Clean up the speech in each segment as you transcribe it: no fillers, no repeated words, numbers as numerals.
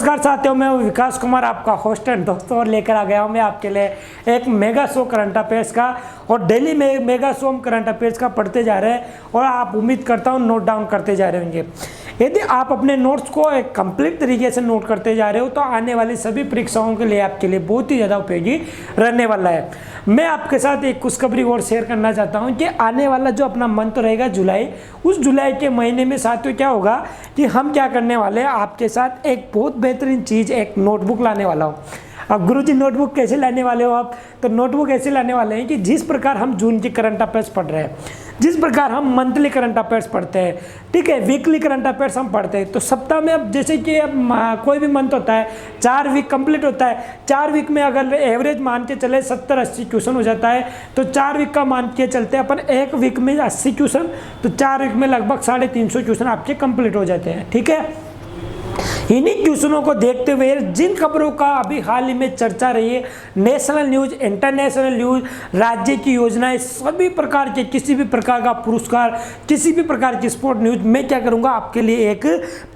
नमस्कार साथियों, मैं विकास कुमार आपका होस्ट एंड दोस्तों और लेकर आ गया हूं मैं आपके लिए एक मेगा शो करंट अफेयर्स का। और डेली में मेगा शो हम करंट अफेयर्स का पढ़ते जा रहे हैं और आप उम्मीद करता हूं नोट डाउन करते जा रहे होंगे। यदि आप अपने नोट्स को एक कंप्लीट तरीके से नोट करते जा रहे हो तो आने वाली सभी परीक्षाओं के लिए आपके लिए बहुत ही ज़्यादा उपयोगी रहने वाला है। मैं आपके साथ एक खुशखबरी और शेयर करना चाहता हूं कि आने वाला जो अपना मंथ रहेगा जुलाई, उस जुलाई के महीने में साथियों क्या होगा कि हम क्या करने वाले हैं, आपके साथ एक बहुत बेहतरीन चीज़, एक नोटबुक लाने वाला हूँ। अब गुरुजी नोटबुक कैसे लाने वाले हो आप? तो नोटबुक ऐसे लाने वाले हैं कि जिस प्रकार हम जून की करंट अफेयर्स पढ़ रहे हैं, जिस प्रकार हम मंथली करंट अफेयर्स पढ़ते हैं, ठीक है, वीकली करंट अफेयर्स हम पढ़ते हैं, तो सप्ताह में अब जैसे कि अब कोई भी मंथ होता है 4 वीक कंप्लीट होता है। 4 वीक में अगर एवरेज मान के चले 70-80 क्वेश्चन हो जाता है, तो 4 वीक का मान के चलते हैं अपन, एक वीक में 80 क्वेश्चन, तो 4 वीक में लगभग 350 क्वेश्चन आपके कंप्लीट हो जाते हैं। ठीक है, इन्हीं क्वेश्चनों को देखते हुए जिन खबरों का अभी हाल ही में चर्चा रही है, नेशनल न्यूज, इंटरनेशनल न्यूज, राज्य की योजनाएं, सभी प्रकार के किसी भी प्रकार का पुरस्कार, किसी भी प्रकार की स्पोर्ट न्यूज, मैं क्या करूंगा आपके लिए एक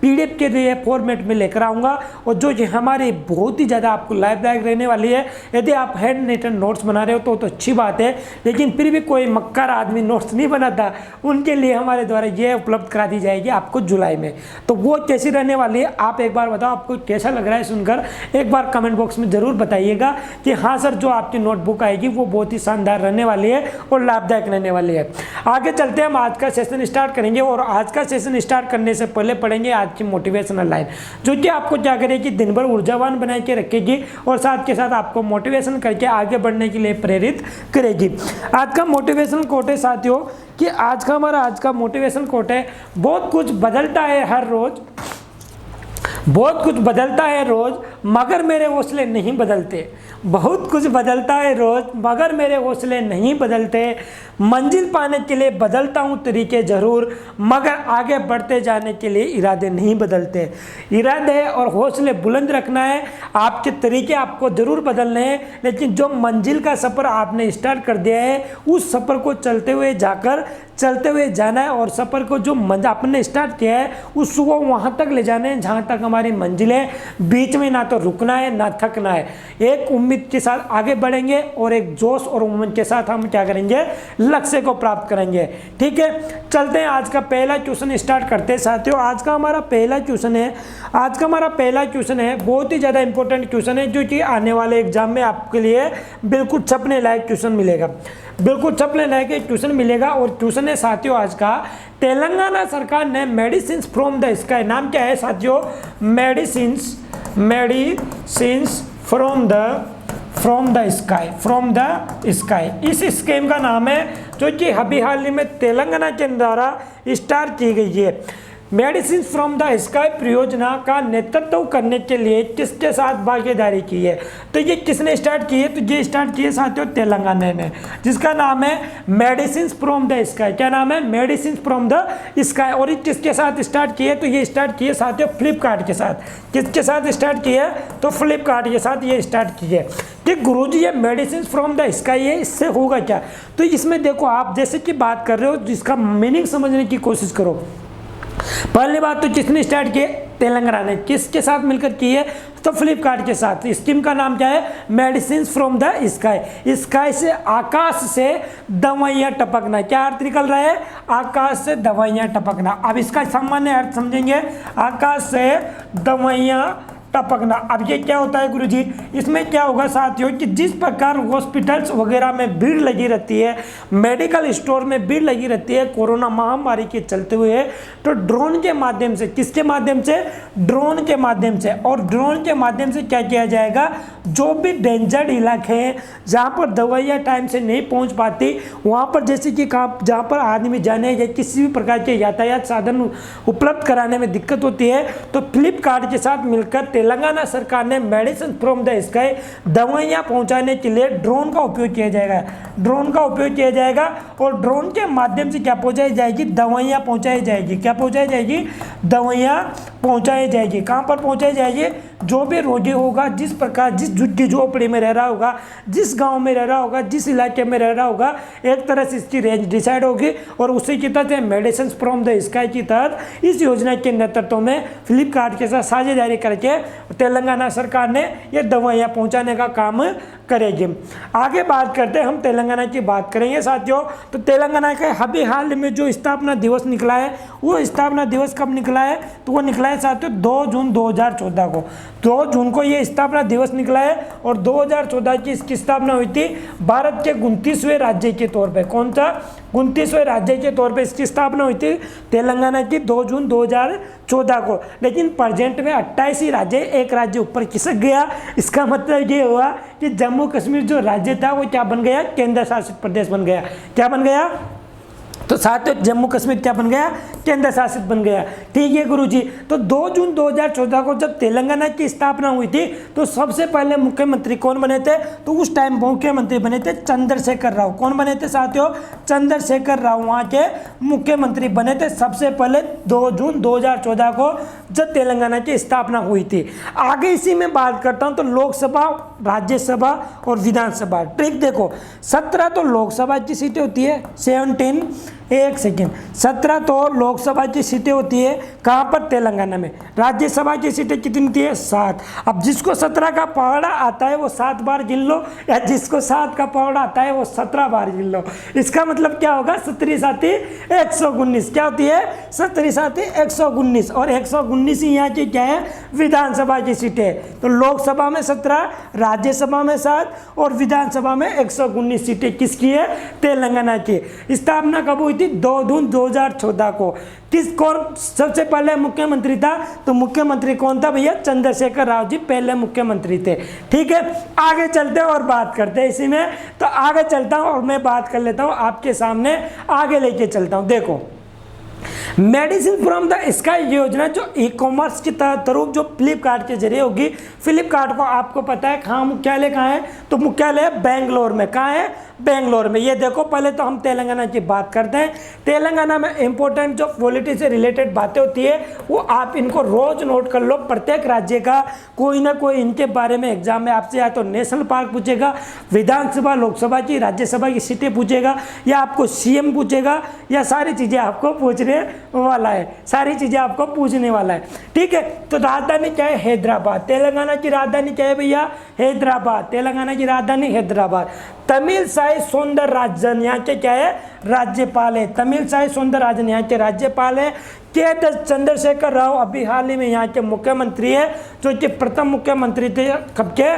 पीडीएफ के लिए फॉर्मेट में लेकर आऊँगा और जो हमारी बहुत ही ज़्यादा आपको लाभदायक रहने वाली है। यदि आप हैंड रिटन नोट्स बना रहे हो तो अच्छी बात है, लेकिन फिर भी कोई मक्कार आदमी नोट्स नहीं बनाता, उनके लिए हमारे द्वारा ये उपलब्ध करा दी जाएगी आपको जुलाई में। तो वो कैसी रहने वाली है, आप एक बार बताओ आपको कैसा लग रहा है सुनकर, एक बार कमेंट बॉक्स में जरूर बताइएगा कि हाँ सर, जो आपकी नोटबुक आएगी वो बहुत ही शानदार रहने वाली है और लाभदायक रहने वाली है। आगे चलते हैं, हम आज का सेशन स्टार्ट करेंगे और आज का सेशन स्टार्ट करने से पहले पढ़ेंगे आज की मोटिवेशनल लाइन, जो कि आपको क्या करेगी, दिन भर ऊर्जावान बना के रखेगी और साथ के साथ आपको मोटिवेशन करके आगे बढ़ने के लिए प्रेरित करेगी। आज का मोटिवेशनल कोट है साथियों कि आज का मोटिवेशन कोट है, बहुत कुछ बदलता है हर रोज, बहुत कुछ बदलता है रोज, मगर मेरे हौसले नहीं बदलते। बहुत कुछ बदलता है रोज, मगर मेरे हौसले नहीं बदलते। मंजिल पाने के लिए बदलता हूँ तरीके ज़रूर, मगर आगे बढ़ते जाने के लिए इरादे नहीं बदलते। इरादे और हौसले बुलंद रखना है, आपके तरीके आपको ज़रूर बदलने हैं, लेकिन जो मंजिल का सफ़र आपने स्टार्ट कर दिया है, उस सफ़र को चलते हुए जाना है और सफ़र को जो आपने स्टार्ट किया है उसको वहाँ तक ले जाना है जहाँ तक हमारी मंजिल है। बीच में ना तो रुकना है ना थकना है, एक उम्मीद के साथ आगे बढ़ेंगे और एक जोश और उम्मीद के साथ हम क्या करेंगे, लक्ष्य को प्राप्त करेंगे। ठीक है, चलते हैं, आज का पहला क्वेश्चन स्टार्ट करते हैं साथियों। आज का हमारा पहला क्वेश्चन है, बहुत ही ज़्यादा इंपॉर्टेंट क्वेश्चन है, जो कि आने वाले एग्जाम में आपके लिए बिल्कुल छपने लायक क्वेश्चन मिलेगा, बिल्कुल छपने लायक क्वेश्चन मिलेगा। और क्वेश्चन है साथियों आज का, तेलंगाना सरकार ने मेडिसिन्स फ्रॉम द स्काई, नाम क्या है साथियों, मेडिसिन्स फ्रॉम द स्काई, इस स्कीम का नाम है, जो कि अभी हाल ही में तेलंगाना के द्वारा स्टार्ट की गई है। मेडिसिन फ्रॉम द स्काई परियोजना का नेतृत्व करने के लिए किसके साथ भागीदारी की है? तो ये किसने स्टार्ट की है? तो ये स्टार्ट की है साथियों तेलंगाना ने, जिसका नाम है मेडिसिन फ्रॉम द स्काई। क्या नाम है? Medicine from the sky. और ये किसके साथ स्टार्ट की है? तो ये स्टार्ट की है साथियों फ्लिपकार्ट के साथ। किसके साथ स्टार्ट की है? तो फ्लिपकार्ट के साथ ये स्टार्ट की है कि गुरुजी ये मेडिसिन फ्रॉम द स्काई है, इससे होगा क्या? तो इसमें देखो, आप जैसे कि बात कर रहे हो, जिसका मीनिंग समझने की कोशिश करो। पहली बात तो किसने स्टार्ट की? तेलंगाना ने। किसके साथ मिलकर की है? तो फ्लिपकार्ट के साथ। स्कीम का नाम क्या है? Medicine from the sky. Sky से, आकाश से दवाइयाँ टपकना। क्या अर्थ निकल रहा है? आकाश से दवाइयाँ टपकना। अब इसका सामान्य अर्थ समझेंगे, आकाश से दवाइयाँ टपकना। अब ये क्या होता है गुरुजी? इसमें क्या होगा साथियों कि जिस प्रकार हॉस्पिटल्स वगैरह में भीड़ लगी रहती है, मेडिकल स्टोर में भीड़ लगी रहती है कोरोना महामारी के चलते हुए, तो ड्रोन के माध्यम से, किसके माध्यम से? ड्रोन के माध्यम से। और ड्रोन के माध्यम से क्या किया जाएगा? जो भी डेंजर्ड इलाके हैं, जहाँ पर दवाइयाँ टाइम से नहीं पहुँच पाती, वहाँ पर जैसे कि जहाँ पर आदमी जाने या किसी भी प्रकार के यातायात साधन उपलब्ध कराने में दिक्कत होती है, तो फ्लिपकार्ट के साथ मिलकर तेलंगाना सरकार ने मेडिसिन फ्रॉम द स्काई दवाइयाँ पहुँचाने के लिए ड्रोन का उपयोग किया जाएगा। ड्रोन का उपयोग किया जाएगा और ड्रोन के माध्यम से क्या पहुँचाई जाएगी? दवाइयाँ पहुँचाई जाएगी। क्या पहुँचाई जाएगी? दवाइयाँ पहुँचाई जाएगी। कहाँ पर पहुँचाई जाएगी? जो भी रोगी होगा, जिस प्रकार जिस झुग्गी झोपड़ी में रह रहा होगा, जिस गांव में रह रहा होगा, जिस इलाके में रह रहा होगा, एक तरह से इसकी रेंज डिसाइड होगी और उसी के तहत मेडिसिन फ्रॉम द स्काई की तहत इस योजना के नेतृत्व में फ्लिपकार्ट के साथ साझेदारी करके तेलंगाना सरकार ने ये दवाइयाँ पहुँचाने का काम करेगी। आगे बात करते हैं, हम तेलंगाना की बात करेंगे साथियों। तो तेलंगाना का अभी हाल में जो स्थापना दिवस निकला है, वो स्थापना दिवस कब निकला है? तो वो निकला है साथियों 2 जून 2014 को। 2 जून को ये स्थापना दिवस निकला है और 2014 की इसकी स्थापना हुई थी भारत के 29वें राज्य के तौर पे। कौन सा? 29वें राज्य के तौर पे इसकी स्थापना हुई थी तेलंगाना की 2 जून 2014 को। लेकिन प्रेजेंट में 28 ही राज्य, एक राज्य ऊपर खिसक गया। इसका मतलब ये हुआ कि जम्मू कश्मीर जो राज्य था वो क्या बन गया? केंद्र शासित प्रदेश बन गया। क्या बन गया? तो साथियों जम्मू कश्मीर क्या बन गया? केंद्र शासित बन गया। ठीक है गुरुजी। तो 2 जून 2014 को जब तेलंगाना की स्थापना हुई थी तो सबसे पहले मुख्यमंत्री कौन बने थे? तो उस टाइम मुख्यमंत्री बने थे चंद्रशेखर राव। कौन बने थे साथियों? चंद्रशेखर राव वहाँ के मुख्यमंत्री बने थे सबसे पहले 2 जून 2014 को जब तेलंगाना की स्थापना हुई थी। आगे इसी में बात करता हूँ तो लोकसभा, राज्यसभा और विधानसभा। ट्रिक देखो, 17 तो लोकसभा की सीटें होती है, 17 तो लोकसभा की सीटें होती है। कहाँ पर? तेलंगाना में। राज्यसभा की सीटें कितनी होती है? 7। अब जिसको 17 का पहाड़ा आता है वो 7 बार गिन लो, या जिसको 7 का पहाड़ा आता है वो 17 बार गिन लो। इसका मतलब क्या होगा? 17 7 119। क्या होती है? 17 7 119 और 119 ही यहाँ की क्या है? विधानसभा की सीटें। तो लोकसभा में 17, राज्यसभा में 7 और विधानसभा में 119 सीटें किसकी है? तेलंगाना की। स्थापना कब हुई थी? 2 जून 2014 को। किस कौन सबसे पहले मुख्यमंत्री था? तो मुख्यमंत्री कौन था भैया? चंद्रशेखर राव जी पहले मुख्यमंत्री थे। ठीक है, आगे चलते हैं और बात करते हैं इसी में। तो आगे चलता हूं और मैं बात कर लेता हूं आपके सामने, आगे लेके चलता हूं। देखो, मेडिसिन फ्रॉम द स्काई योजना जो ई कॉमर्स की तरफ जो फ्लिपकार्ट के जरिए होगी। फ्लिपकार्ट को आपको पता है कहाँ मुख्यालय कहाँ है? तो मुख्यालय बेंगलोर में। कहाँ है? बेंगलोर में। ये देखो, पहले तो हम तेलंगाना की बात करते हैं। तेलंगाना में इंपॉर्टेंट जो पॉलिटी से रिलेटेड बातें होती है वो आप इनको रोज नोट कर लो। प्रत्येक राज्य का कोई ना कोई इनके बारे में एग्जाम में आपसे या तो नेशनल पार्क पूछेगा, विधानसभा, लोकसभा की, राज्यसभा की सीटें पूछेगा, या आपको सीएम पूछेगा, या सारी चीज़ें आपको पूछने वाला है। सारी चीज़ें आपको पूछने वाला है। ठीक है, तो राजधानी क्या है? हैदराबाद। तेलंगाना की राजधानी क्या है भैया? हैदराबाद। तेलंगाना की राजधानी हैदराबाद। तमिल साई सौंदरराजन यहाँ के क्या है? राज्यपाल है। तमिल साई सौंदरराजन यहाँ के राज्यपाल है। के चंद्रशेखर राव अभी हाल ही में यहाँ के मुख्यमंत्री है, जो कि प्रथम मुख्यमंत्री थे। कब के?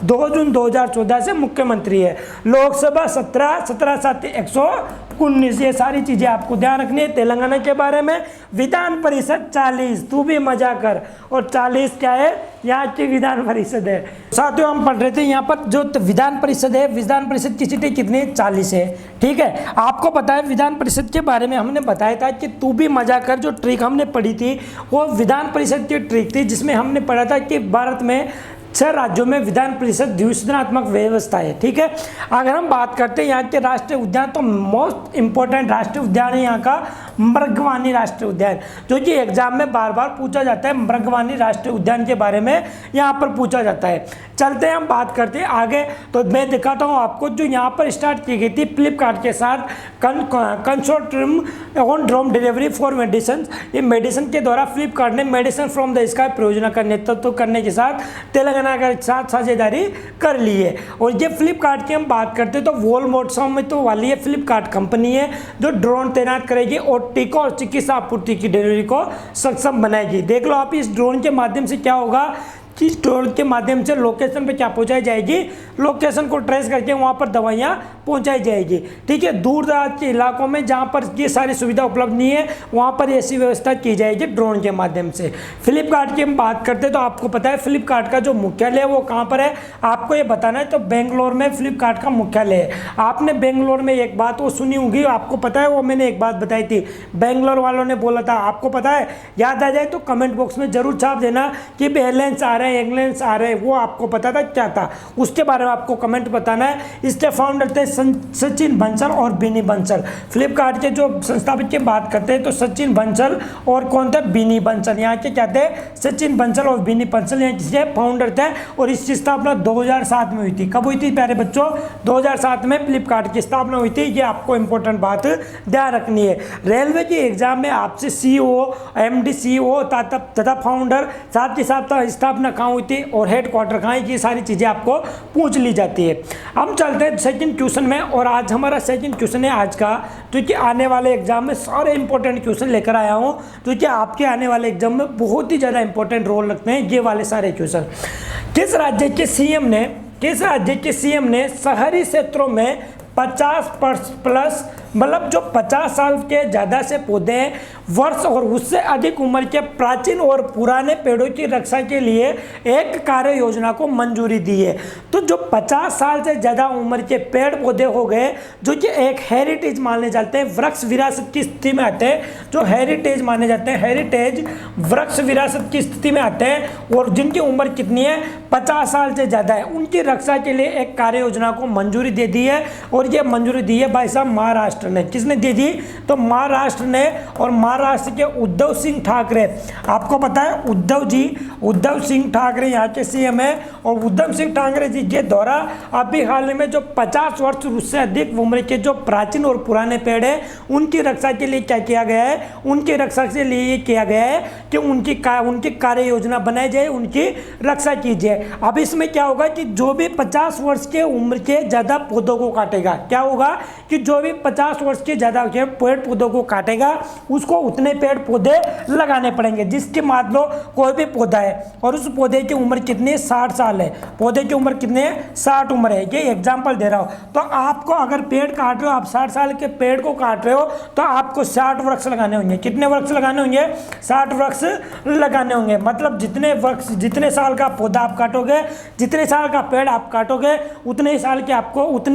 2 जून 2014 से मुख्यमंत्री है। लोकसभा 17 7 119। ये सारी चीज़ें आपको ध्यान रखनी है तेलंगाना के बारे में। विधान परिषद 40। तू भी मजा कर। और 40 क्या है? यहाँ की विधान परिषद है। साथियों हम पढ़ रहे थे यहाँ पर जो विधान परिषद है, विधान परिषद की सीटें कितनी? 40 है। ठीक है, आपको पता है विधान परिषद के बारे में हमने बताया था कि तू भी मजा कर। जो ट्रिक हमने पढ़ी थी वो विधान परिषद की ट्रिक थी, जिसमें हमने पढ़ा था कि भारत में 6 राज्यों में विधान परिषद द्विसदनात्मक व्यवस्था है। ठीक है, अगर हम बात करते हैं यहाँ के राष्ट्रीय उद्यान, तो मोस्ट इंपॉर्टेंट राष्ट्रीय उद्यान है यहाँ का मृगवानी राष्ट्रीय उद्यान, जो कि एग्जाम में बार बार पूछा जाता है। मृगवानी राष्ट्रीय उद्यान के बारे में यहाँ पर पूछा जाता है। चलते हैं हम बात करते हैं आगे। तो मैं दिखाता हूँ आपको जो यहाँ पर स्टार्ट की गई थी फ्लिपकार्ट के साथ consortium on drone delivery for medicine. ये मेडिसिन के द्वारा फ्लिपकार्ट ने मेडिसिन फ्रॉम द स्काई परियोजना का नेतृत्व करने के साथ तेलंगाना के साथ साझेदारी कर ली है। और ये फ्लिपकार्ट की हम बात करते हैं तो वोलमोटसॉम में तो वाली है फ्लिपकार्ट कंपनी है जो ड्रोन तैनात करेगी और टीका और चिकित्सा आपूर्ति की डिलीवरी को सक्षम बनाएगी। देख लो आप, इस ड्रोन के माध्यम से क्या होगा कि ड्रोन के माध्यम से लोकेशन पे क्या पहुंचाई जाएगी? लोकेशन को ट्रेस करके वहां पर दवाइयाँ पहुंचाई जाएगी। ठीक है, दूर दराज के इलाकों में जहां पर ये सारी सुविधा उपलब्ध नहीं है वहां पर ऐसी व्यवस्था की जाएगी ड्रोन के माध्यम से। फ्लिपकार्ट की हम बात करते हैं तो आपको पता है फ्लिपकार्ट का जो मुख्यालय है वो कहाँ पर है? आपको ये बताना है। तो बेंगलोर में फ्लिपकार्ट का मुख्यालय है। आपने बेंगलोर में एक बात वो सुनी होगी, आपको पता है वो मैंने एक बात बताई थी, बेंगलोर वालों ने बोला था, आपको पता है? याद आ जाए तो कमेंट बॉक्स में जरूर छाप देना कि बैलेंस आ रहा है एंगलेंस आ रहे, वो आपको पता था क्या था, उसके बारे में आपको कमेंट बताना है। इसके फाउंडर थे सचिन बंसल और बिनी बंसल। फ्लिपकार्ट के जो संस्थापक की बात करते हैं तो सचिन बंसल और कौन थे, बिनी बंसल। यहाँ के क्या थे, सचिन बंसल और बिनी बंसल यहाँ किसके फाउंडर थे। और इसकी स्थापना 2007 में हुई थी। कब हुई थी प्यारे बच्चों, 2007 में फ्लिपकार्ट की स्थापना हुई थी। ये आपको इंपॉर्टेंट बात ध्यान रखनी है। रेलवे के एग्जाम में आपसे सीईओ, एमडी, सीईओ तथा फाउंडर, साथ ही साथ स्थापना कहाँ हुई थी और हेडक्वार्टर कहाँ है, ये सारी चीज़ें आपको पूछ ली जाती है। हम चलते हैं सेकंड क्वेश्चन में। और आज हमारा सेकंड क्वेश्चन है आज का, क्योंकि आने वाले एग्जाम में सारे इंपॉर्टेंट क्वेश्चन लेकर आया हूँ, क्योंकि आपके आने वाले एग्जाम में बहुत ही ज़्यादा इंपॉर्टेंट रोल रखते हैं ये वाले सारे क्वेश्चन। किस राज्य के सीएम ने शहरी क्षेत्रों में 50+ मतलब जो 50 साल के ज़्यादा से पौधे वर्ष और उससे अधिक उम्र के प्राचीन और पुराने पेड़ों की रक्षा के लिए एक कार्य योजना को मंजूरी दी है। तो जो 50 साल से ज़्यादा उम्र के पेड़ पौधे हो गए, जो कि एक हेरिटेज माने जाते हैं, वृक्ष विरासत की स्थिति में आते हैं, जो हेरिटेज माने जाते हैं, हेरिटेज वृक्ष विरासत की स्थिति में आते हैं और जिनकी उम्र कितनी है, 50 साल से ज़्यादा है, उनकी रक्षा के लिए एक कार्य योजना को मंजूरी दे दी है। और ये मंजूरी दी है भाई साहब महाराष्ट्र ने। किसने दी थी, तो महाराष्ट्र ने। और महाराष्ट्र के उद्धव सिंह ठाकरे, आपको पता है उद्धव सिंह ठाकरे यहाँ के सीएम है। और उद्धव सिंह ठाकरे जी के द्वारा अभी हाल में जो 50 वर्ष उससे अधिक उम्र के जो प्राचीन और पुराने पेड़ हैं, उनकी रक्षा के लिए क्या किया गया है, उनकी रक्षा के लिए ये किया गया है कि उनकी कार्य योजना बनाई जाए, उनकी रक्षा कीजिए। अब इसमें क्या होगा कि जो भी 50 वर्ष के उम्र के ज़्यादा पौधों को काटेगा, क्या होगा कि जो भी 50 वर्ष के ज़्यादा के पेड़ पौधों को काटेगा, उसको उतने पेड़ पौधे लगाने पड़ेंगे। जिसके मान लो कोई भी पौधा है और उस पौधे की उम्र कितनी, 60 साल है, पौधे की उम्र कितनी है, 60 उम्र है। ये एग्जाम्पल दे रहा हूँ। तो आपको अगर पेड़ काट रहे हो, आप 60 साल के पेड़ को काट रहे हो, तो आपको 60 वृक्ष लगाने होंगे। कितने वृक्ष लगाने होंगे, 60 वृक्ष लगाने होंगे। मतलब जितने साल का पौधा आप काटोगे, जितने साल का पेड़ आप काटोगे, उतने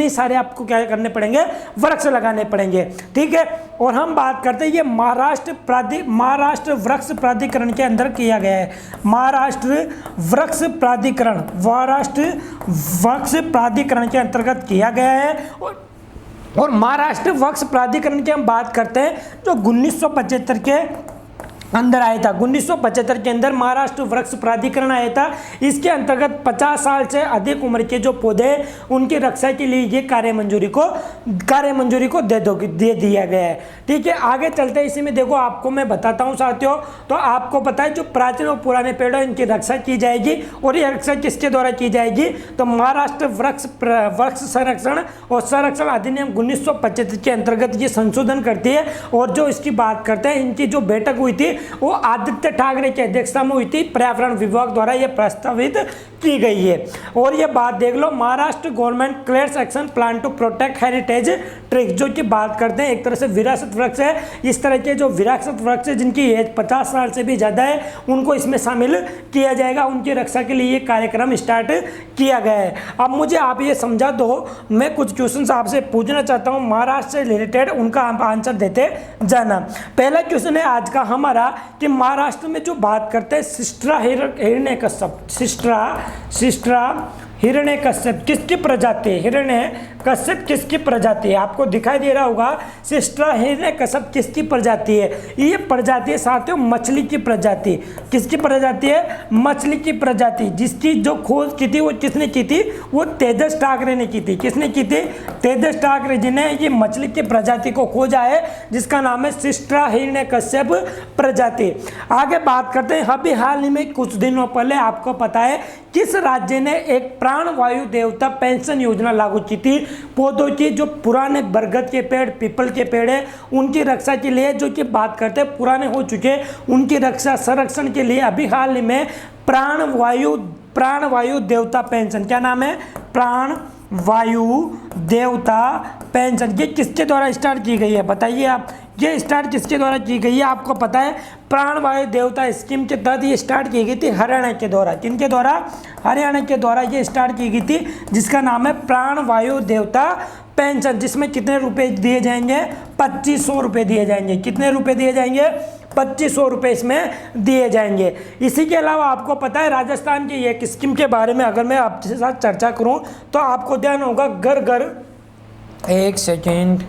सारे आपको क्या करने पड़ेंगे, वृक्ष लगाने पड़ेंगे। ठीक है। और हम बात करते हैं, ये महाराष्ट्र वृक्ष प्राधिकरण के अंदर किया गया है। महाराष्ट्र वृक्ष प्राधिकरण के अंतर्गत किया गया है। और महाराष्ट्र वृक्ष प्राधिकरण की हम बात करते हैं, जो 1975 के अंदर आया था। 1975 के अंदर महाराष्ट्र वृक्ष प्राधिकरण आया था। इसके अंतर्गत 50 साल से अधिक उम्र के जो पौधे, उनकी रक्षा के लिए ये कार्य मंजूरी को दे दिया गया है। ठीक है। आगे चलते हैं। इसी में देखो आपको मैं बताता हूँ साथियों, तो आपको पता है जो प्राचीन और पुराने पेड़ हैं, इनकी रक्षा की जाएगी। और ये रक्षा किसके द्वारा की जाएगी, तो महाराष्ट्र वृक्ष संरक्षण अधिनियम 1975 के अंतर्गत ये संशोधन करती है। और जो इसकी बात करते हैं, इनकी जो बैठक हुई थी वो आदित्य ठाकरे की अध्यक्षता में हुई थी। पर्यावरण विभाग द्वारा यह प्रस्तावित की गई है। और ये बात देख लो, Maharashtra government clears action plan to protect heritage trees, जो कि बात करते हैं एक तरह से विरासत वृक्ष है। इस तरह के जो विरासत वृक्ष है जिनकी एज 50 साल से भी ज़्यादा है, उनको इसमें शामिल किया जाएगा। उनकी रक्षा के लिए ये कार्यक्रम स्टार्ट किया गया है। अब मुझे आप ये समझा दो, मैं कुछ क्वेश्चन आपसे पूछना चाहता हूँ महाराष्ट्र से रिलेटेड, उनका आप आंसर देते जाना। पहला क्वेश्चन है आज का हमारा कि महाराष्ट्र में जो बात करते हैं सिस्ट्रा हिरण्यकश्यप किसकी प्रजाति है, हिरण्यकश्यप किसकी प्रजाति है, आपको दिखाई दे रहा होगा। सिस्ट्रा हिरण्यकश्यप किसकी प्रजाति है, ये प्रजाति है साथियों मछली की प्रजाति। किसकी प्रजाति है, मछली की प्रजाति। जिसकी जो खोज की थी वो किसने की थी, वो तेजस ठाकरे ने की थी। किसने की थी, तेजस ठाकरे जी ने ये मछली की प्रजाति को खोजा है, जिसका नाम है सिस्ट्रा हिरण्यकश्यप प्रजाति। आगे बात करते हैं, अभी हाल ही में कुछ दिनों पहले आपको पता है किस राज्य ने एक प्राणवायु देवता पेंशन योजना लागू की थी। पौधों की जो पुराने बरगद के पेड़, पीपल के पेड़ है, उनकी रक्षा के लिए, जो कि बात करते हैं पुराने हो चुके, उनकी रक्षा संरक्षण के लिए अभी हाल ही में प्राणवायु देवता पेंशन, क्या नाम है, प्राणवायु देवता पेंशन, ये किसके द्वारा स्टार्ट की गई है, बताइए आप। ये स्टार्ट किसके द्वारा की गई है, आपको पता है प्राणवायु देवता स्कीम के तहत ये स्टार्ट की गई थी हरियाणा के द्वारा। किनके द्वारा, हरियाणा के द्वारा ये स्टार्ट की गई थी, जिसका नाम है प्राणवायु देवता पेंशन, जिसमें कितने रुपए दिए जाएंगे, 2500 रुपये दिए जाएंगे। कितने रुपए दिए जाएंगे, 2500 रुपये इसमें दिए जाएंगे। इसी के अलावा आपको पता है राजस्थान की एक स्कीम के बारे में अगर मैं आपके साथ चर्चा करूं तो आपको ध्यान होगा घर घर, एक सेकेंड,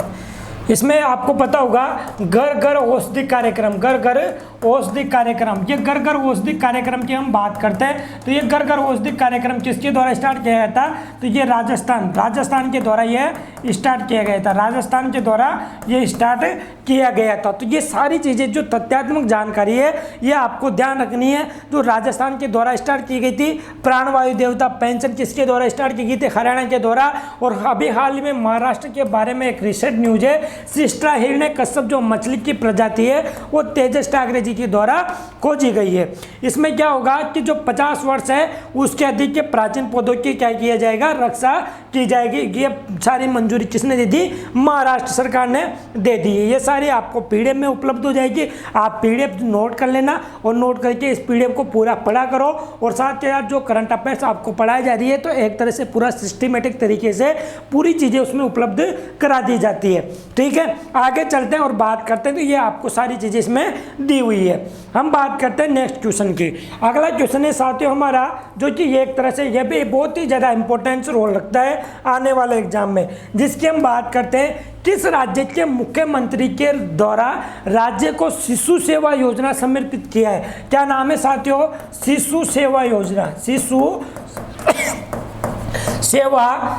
इसमें आपको पता होगा घर घर औषधि कार्यक्रम, घर घर औषधि कार्यक्रम। ये घर घर औषधि कार्यक्रम की हम बात करते हैं तो ये घर घर औषधि कार्यक्रम किसके द्वारा स्टार्ट किया गया था? तो ये राजस्थान के द्वारा ये स्टार्ट किया गया था, राजस्थान के द्वारा ये स्टार्ट किया गया था। तो ये सारी चीज़ें जो तथ्यात्मक जानकारी है ये आपको ध्यान रखनी है। जो राजस्थान के द्वारा स्टार्ट की गई थी प्राणवायु देवता पेंशन किसके द्वारा स्टार्ट की गई थी? हरियाणा के द्वारा। और अभी हाल ही में महाराष्ट्र के बारे में एक रिसेंट न्यूज है, सिस्ट्रा हिरण्य कश्यप जो मछली की प्रजाति है वो तेजस टागरे जी के द्वारा खोजी गई है। इसमें क्या होगा कि जो 50 वर्ष है उसके अधिक के प्राचीन पौधों की क्या किया जाएगा? रक्षा की जाएगी। ये सारी मंजूरी किसने दे दी? महाराष्ट्र सरकार ने दे दी है। ये सारी आपको पीडीएफ में उपलब्ध हो जाएगी, आप पीडीएफ नोट कर लेना और नोट करके इस पीडीएफ को पूरा पढ़ा करो। और साथ के साथ जो करंट अफेयर्स आपको पढ़ाई जा रही है तो एक तरह से पूरा सिस्टमेटिक तरीके से पूरी चीज़ें उसमें उपलब्ध करा दी जाती है। ठीक है, आगे चलते हैं और बात करते हैं। तो ये आपको सारी चीज़ें इसमें दी हुई है। हम बात करते हैं नेक्स्ट क्वेश्चन की। अगला क्वेश्चन है साथियों हमारा, जो कि एक तरह से यह भी बहुत ही ज़्यादा इंपॉर्टेंस रोल रखता है आने वाले एग्जाम में, जिसकी हम बात करते हैं किस राज्य के मुख्यमंत्री के द्वारा राज्य को शिशु सेवा योजना समर्पित किया है? क्या नाम है साथियों? शिशु सेवा योजना।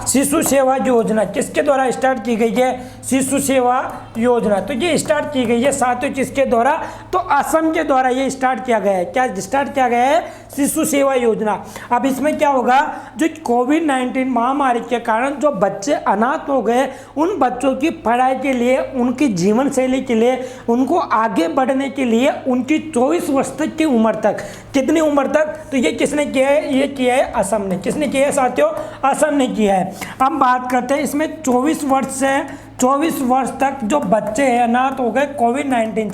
शिशु सेवा योजना किसके द्वारा स्टार्ट की गई है? शिशु सेवा योजना तो ये स्टार्ट की गई है साथियों किसके द्वारा? तो असम के द्वारा ये स्टार्ट किया गया है। क्या स्टार्ट किया गया है? शिशु सेवा योजना। अब इसमें क्या होगा, जो कोविड-19 महामारी के कारण जो बच्चे अनाथ हो गए उन बच्चों की पढ़ाई के लिए, उनकी जीवन शैली के लिए, उनको आगे बढ़ने के लिए उनकी 24 वर्ष तक की उम्र तक, कितनी उम्र तक? तो ये किसने किया है? ये किया है असम ने। किसने किया है साथियों? असम ने किया है। अब बात करते हैं इसमें 24 वर्ष तक जो बच्चे हैं अनाथ हो गए कोविड-19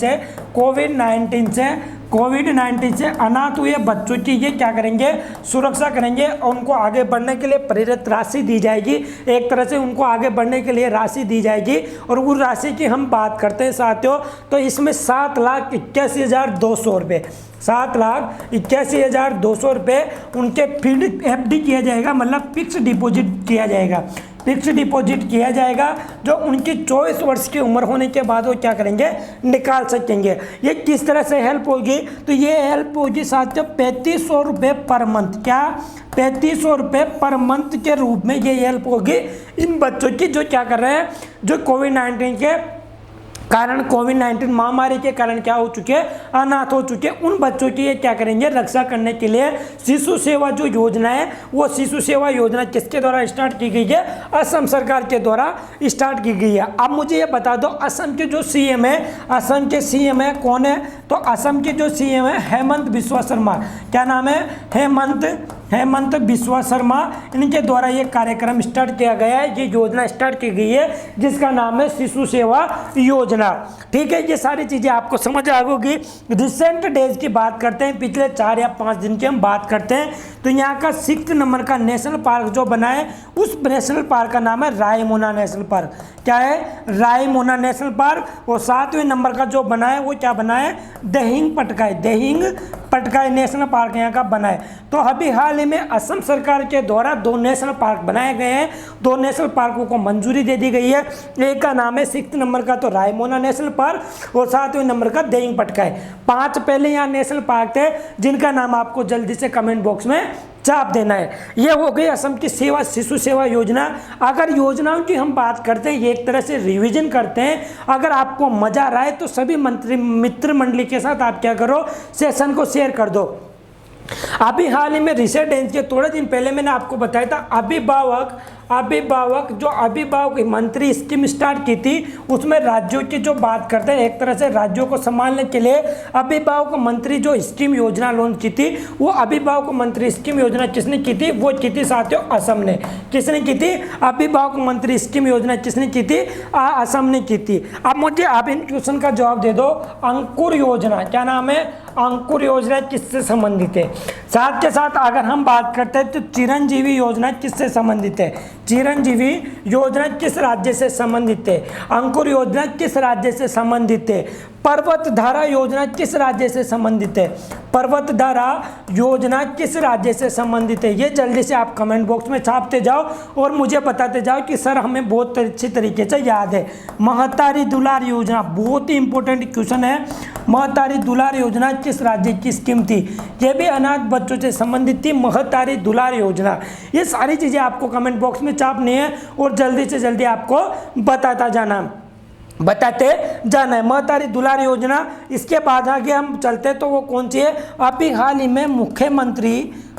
से अनाथ हुए बच्चों की ये क्या करेंगे? सुरक्षा करेंगे और उनको आगे बढ़ने के लिए प्रेरित राशि दी जाएगी। एक तरह से उनको आगे बढ़ने के लिए राशि दी जाएगी। और उस राशि की हम बात करते हैं साथियों तो इसमें 7,81,200 रुपये, 7,81,200 रुपये उनके फील्ड FD किया जाएगा, मतलब फिक्स डिपॉजिट किया जाएगा। फिक्स डिपॉजिट किया जाएगा जो उनकी 24 वर्ष की उम्र होने के बाद वो क्या करेंगे? निकाल सकेंगे। ये किस तरह से हेल्प होगी? तो ये हेल्प होगी साथियों 3500 रुपये पर मंथ। क्या? 3500 रुपये पर मंथ के रूप में ये हेल्प होगी इन बच्चों की जो क्या कर रहे हैं, जो कोविड-19 के कारण, कोविड-19 महामारी के कारण क्या हो चुके हैं? अनाथ हो चुके हैं। उन बच्चों की ये क्या करेंगे? रक्षा करने के लिए शिशु सेवा जो योजना है वो शिशु सेवा योजना किसके द्वारा स्टार्ट की गई है? असम सरकार के द्वारा स्टार्ट की गई है। अब मुझे ये बता दो असम के जो CM है, असम के CM है कौन है? तो असम के जो CM है हेमंत बिस्वा शर्मा। क्या नाम है? हेमंत बिस्वा शर्मा। इनके द्वारा ये कार्यक्रम स्टार्ट किया गया है, ये योजना स्टार्ट की गई है जिसका नाम है शिशु सेवा योजना। ठीक है, ये सारी चीज़ें आपको समझ आ गई। रिसेंट डेज की बात करते हैं, पिछले 4 या 5 दिन की हम बात करते हैं तो यहाँ का 6 नंबर का नेशनल पार्क जो बना है उस नेशनल पार्क का नाम है रायमोना नेशनल पार्क। क्या है? Raimona national park. और 7वें नंबर का जो बना है वो क्या बना है? दहिंग पटकाई नेशनल पार्क यहाँ का बना है। तो अभी हाल ही में असम सरकार के द्वारा 2 नेशनल पार्क बनाए गए हैं, 2 नेशनल पार्कों को मंजूरी दे दी गई है। एक का नाम है 6 नंबर का तो रायमोना नेशनल पार्क और 7वें नंबर का दहिंग पटकाई। 5 पहले यहाँ नेशनल पार्क थे जिनका नाम आपको जल्दी से कमेंट बॉक्स में चाप देना है। ये हो गई असम की शिशु सेवा योजना। अगर योजनाओं की हम बात करते हैं, एक तरह से रिवीजन करते हैं, अगर आपको मजा आ रहा है तो सभी मित्र मंडली के साथ आप क्या करो? सेशन को शेयर कर दो। अभी हाल ही में रिसेंट डेज के थोड़े दिन पहले मैंने आपको बताया था अभिभावक मंत्री स्कीम स्टार्ट की थी, उसमें राज्यों की जो बात करते हैं, एक तरह से राज्यों को संभालने के लिए अभिभावक मंत्री जो स्कीम योजना लॉन्च की थी वो अभिभावक मंत्री स्कीम योजना किसने की थी? वो की थी साथियों असम ने। किसने की थी? अभिभावक मंत्री स्कीम योजना किसने की थी? असम ने की थी। अब मुझे आप इन क्वेश्चन का जवाब दे दो। अंकुर योजना, क्या नाम है? अंकुर योजना किससे संबंधित है? साथ के साथ अगर हम बात करते हैं तो चिरंजीवी योजना किससे संबंधित है? चिरंजीवी योजना किस राज्य से संबंधित है? अंकुर योजना किस राज्य से संबंधित है? पर्वतधारा योजना किस राज्य से संबंधित है? पर्वतधारा योजना किस राज्य से संबंधित है? ये जल्दी से आप कमेंट बॉक्स में छापते जाओ और मुझे बताते जाओ कि सर हमें बहुत अच्छी तरीके से याद है। महतारी दुलार योजना बहुत ही इंपॉर्टेंट क्वेश्चन है। महतारी दुलार योजना किस राज्य की स्कीम थी? ये भी अनाथ बच्चों से संबंधित थी, महतारी दुलार योजना। ये सारी चीज़ें आपको कमेंट बॉक्स में छापनी है और जल्दी से जल्दी आपको बताते जाना है। महतारी दुलार योजना। इसके बाद आगे हम चलते तो वो कौन सी है? अभी हाल ही में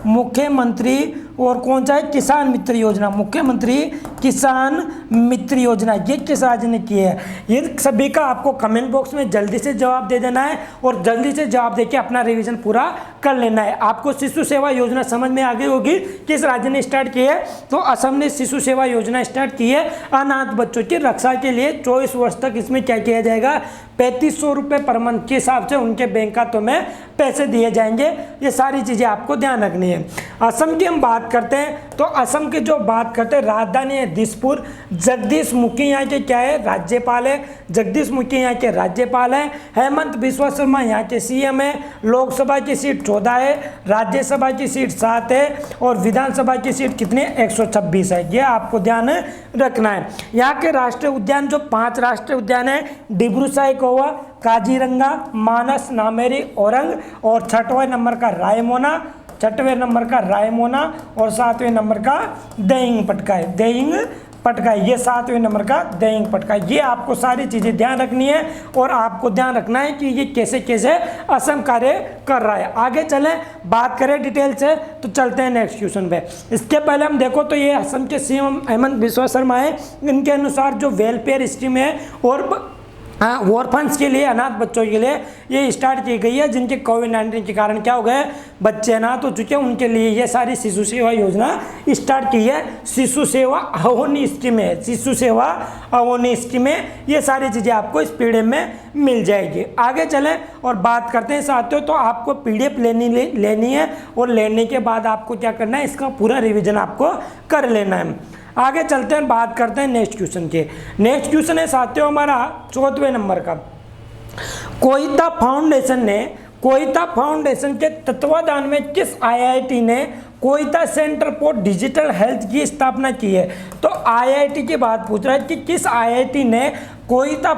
मुख्यमंत्री और कौन सा है? किसान मित्र योजना। मुख्यमंत्री किसान मित्र योजना ये किस राज्य ने की है? ये सभी का आपको कमेंट बॉक्स में जल्दी से जवाब दे देना है और जल्दी से जवाब देके अपना रिवीजन पूरा कर लेना है। आपको शिशु सेवा योजना समझ में आ गई होगी किस राज्य ने स्टार्ट की है? तो असम ने शिशु सेवा योजना स्टार्ट की है। अनाथ बच्चों की रक्षा के लिए 24 वर्ष तक इसमें क्या किया जाएगा? 3500 रुपये पर मंथ के हिसाब से उनके बैंक खातों में पैसे दिए जाएंगे। ये सारी चीज़ें आपको ध्यान रखनी है। असम की हम बात करते हैं तो असम की जो बात करते हैं, राजधानी है दिसपुर। जगदीश मुखी यहाँ के क्या है? राज्यपाल है। जगदीश मुखी यहाँ के राज्यपाल हैं। हेमंत बिस्वा शर्मा यहाँ के सीएम है। लोकसभा की सीट 14 है, राज्यसभा की सीट 7 है और विधानसभा की सीट कितनी है? 126 है। ये आपको ध्यान रखना है। यहाँ के राष्ट्रीय उद्यान जो 5 राष्ट्रीय उद्यान है, डिब्रू साइखोवा, काजीरंगा, मानस, नामेरी, औरंग और 6वें नंबर का रायमोना, 6वें नंबर का रायमोना और 7वें नंबर का देइंग पटका है। ये 7वें नंबर का देइंग पटका। ये आपको सारी चीज़ें ध्यान रखनी है और आपको ध्यान रखना है कि ये कैसे कैसे असम कार्य कर रहा है। आगे चलें, बात करें डिटेल से तो चलते हैं नेक्स्ट क्वेश्चन पे। इसके पहले हम देखो तो ये असम के सीएम हेमंत बिस्वा शर्मा है। इनके अनुसार जो वेलफेयर स्कीम है और ऑर्फन्स के लिए, अनाथ बच्चों के लिए ये स्टार्ट की गई है, जिनके कोविड-19 के कारण क्या हो गए? बच्चे अनाथ हो चुके हैं, उनके लिए ये सारी शिशु सेवा योजना स्टार्ट की है। शिशु सेवा अहोनी स्कीम है। शिशु सेवा अहोनी स्कीम है। ये सारी चीज़ें आपको इस पीडीएफ में मिल जाएगी। आगे चलें और बात करते हैं साथियों, तो आपको पीडीएफ लेनी है और लेने के बाद आपको क्या करना है? इसका पूरा रिविजन आपको कर लेना है। आगे चलते हैं, बात करते हैं नेक्स्ट क्वेश्चन के। नेक्स्ट क्वेश्चन है साथियों हमारा 14वें नंबर का। कोइता फाउंडेशन के तत्वाधान में किस आईआईटी ने कोइता सेंटर फॉर डिजिटल हेल्थ की स्थापना की है? तो आईआईटी की बात पूछ रहा है कि किस आईआईटी ने कोइता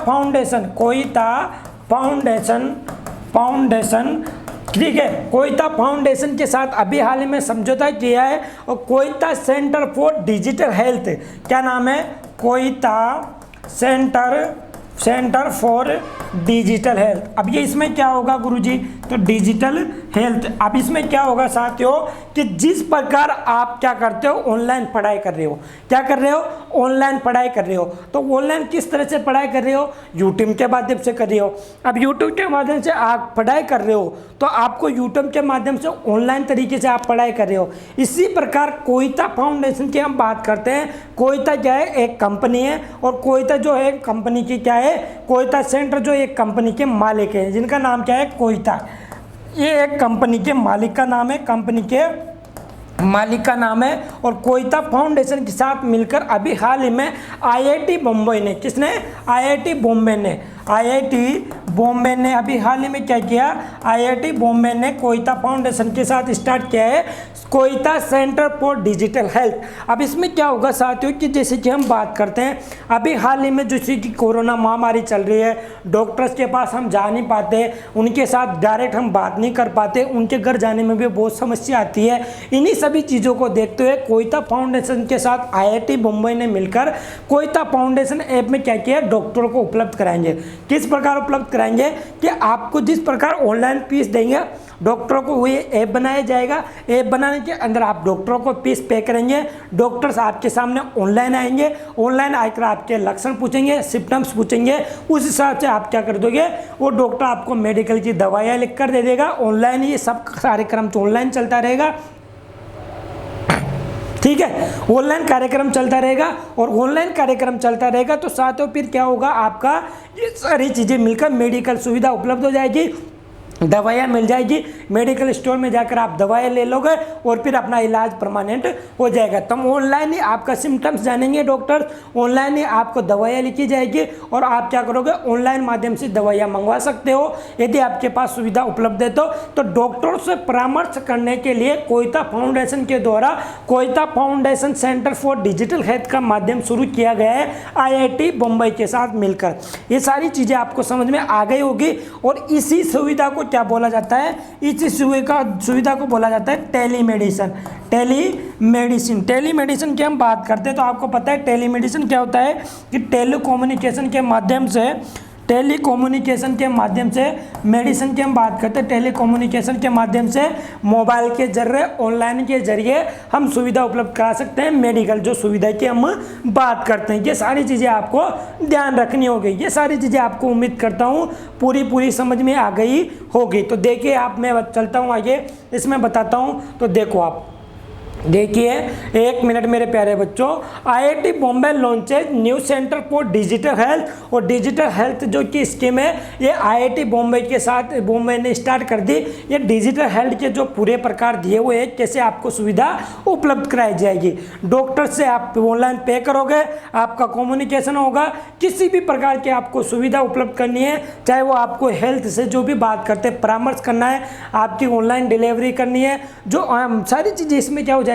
फाउंडेशन ठीक है, कोइता फाउंडेशन के साथ अभी हाल ही में समझौता किया है और कोइता सेंटर फॉर डिजिटल हेल्थ, क्या नाम है? कोइता सेंटर फॉर डिजिटल हेल्थ। अब ये इसमें क्या होगा गुरुजी? तो डिजिटल हेल्थ। अब इसमें क्या होगा साथियों कि जिस प्रकार आप क्या करते हो? ऑनलाइन पढ़ाई कर रहे हो। क्या कर रहे हो? ऑनलाइन पढ़ाई कर रहे हो। तो ऑनलाइन किस तरह से पढ़ाई कर रहे हो? यूट्यूब के माध्यम से कर रहे हो। अब यूट्यूब के माध्यम से आप पढ़ाई कर रहे हो तो आपको यूट्यूब के माध्यम से ऑनलाइन तरीके से आप पढ़ाई कर रहे हो। इसी प्रकार कोइता फाउंडेशन की हम बात करते हैं। कोइता क्या है? एक कंपनी है और कोइता जो है कंपनी की क्या है? कोइता सेंटर जो एक कंपनी के मालिक है, जिनका नाम क्या है? कोइता। ये एक कंपनी के मालिक का नाम है, कंपनी के मालिक का नाम है। और कोइता फाउंडेशन के साथ मिलकर अभी हाल ही में आईआईटी बॉम्बे ने, किसने? आईआईटी बॉम्बे ने अभी हाल ही में क्या किया? आईआईटी बॉम्बे ने कोइता फाउंडेशन के साथ स्टार्ट किया है कोइता सेंटर फॉर डिजिटल हेल्थ। अब इसमें क्या होगा साथियों कि जैसे कि हम बात करते हैं अभी हाल ही में जैसे कि कोरोना महामारी चल रही है, डॉक्टर्स के पास हम जा नहीं पाते, उनके साथ डायरेक्ट हम बात नहीं कर पाते, उनके घर जाने में भी बहुत समस्या आती है। इन्हीं सभी चीज़ों को देखते हुए कोइता फाउंडेशन के साथ आईआईटी बम्बई ने मिलकर कोइता फाउंडेशन ऐप में क्या किया? डॉक्टरों को उपलब्ध कराएंगे। किस प्रकार उपलब्ध कराएंगे कि आपको जिस प्रकार ऑनलाइन फीस देंगे डॉक्टरों को, वही ऐप बनाया जाएगा। ऐप बनाने के अंदर आप डॉक्टरों को फीस पे करेंगे, डॉक्टर्स आपके सामने ऑनलाइन आएंगे, ऑनलाइन आकर आपके लक्षण पूछेंगे, सिम्टम्स पूछेंगे, उस हिसाब से आप क्या कर दोगे? वो डॉक्टर आपको मेडिकल की दवाइयाँ लिख कर दे देगा। ऑनलाइन ये सब कार्यक्रम तो ऑनलाइन चलता रहेगा, ठीक है, ऑनलाइन कार्यक्रम चलता रहेगा। और ऑनलाइन कार्यक्रम चलता रहेगा तो साथ ही फिर क्या होगा? आपका ये सारी चीज़ें मिलकर मेडिकल सुविधा उपलब्ध हो जाएगी। दवाइयाँ मिल जाएगी, मेडिकल स्टोर में जाकर आप दवाइयाँ ले लोगे और फिर अपना इलाज परमानेंट हो जाएगा। तो हम ऑनलाइन ही आपका सिम्टम्स जानेंगे डॉक्टर, ऑनलाइन ही आपको दवाइयाँ लिखी जाएगी और आप क्या करोगे, ऑनलाइन माध्यम से दवाइयाँ मंगवा सकते हो यदि आपके पास सुविधा उपलब्ध है। तो डॉक्टरों से परामर्श करने के लिए कोयता फाउंडेशन के द्वारा कोयता foundation centre for digital health का माध्यम शुरू किया गया है IIT बम्बई के साथ मिलकर। ये सारी चीज़ें आपको समझ में आ गई होगी और इसी सुविधा को क्या बोला जाता है, इस सुविधा को बोला जाता है टेलीमेडिसिन। टेलीमेडिसिन की हम बात करते हैं तो आपको पता है टेलीमेडिसिन क्या होता है कि टेलीकम्युनिकेशन के माध्यम से मेडिसिन की हम बात करते हैं, टेलीकम्युनिकेशन के माध्यम से मोबाइल के जरिए, ऑनलाइन के जरिए हम सुविधा उपलब्ध करा सकते हैं। मेडिकल जो सुविधा की हम बात करते हैं, ये सारी चीज़ें आपको ध्यान रखनी होगी। ये सारी चीज़ें आपको उम्मीद करता हूँ पूरी समझ में आ गई होगी। तो देखिए आप, मैं चलता हूँ आगे, इसमें बताता हूँ। तो देखो आप देखिए, एक मिनट मेरे प्यारे बच्चों। IIT Bombay launches new centre for digital health, और डिजिटल हेल्थ जो की स्कीम है ये IIT बॉम्बे के साथ बॉम्बे ने स्टार्ट कर दी। ये डिजिटल हेल्थ के जो पूरे प्रकार दिए हुए हैं, कैसे आपको सुविधा उपलब्ध कराई जाएगी। डॉक्टर से आप ऑनलाइन पे करोगे, आपका कम्युनिकेशन होगा, किसी भी प्रकार की आपको सुविधा उपलब्ध करनी है, चाहे वो आपको हेल्थ से जो भी बात करते हैं परामर्श करना है, आपकी ऑनलाइन डिलीवरी करनी है, जो सारी चीज़ें इसमें क्या हो जाएगी,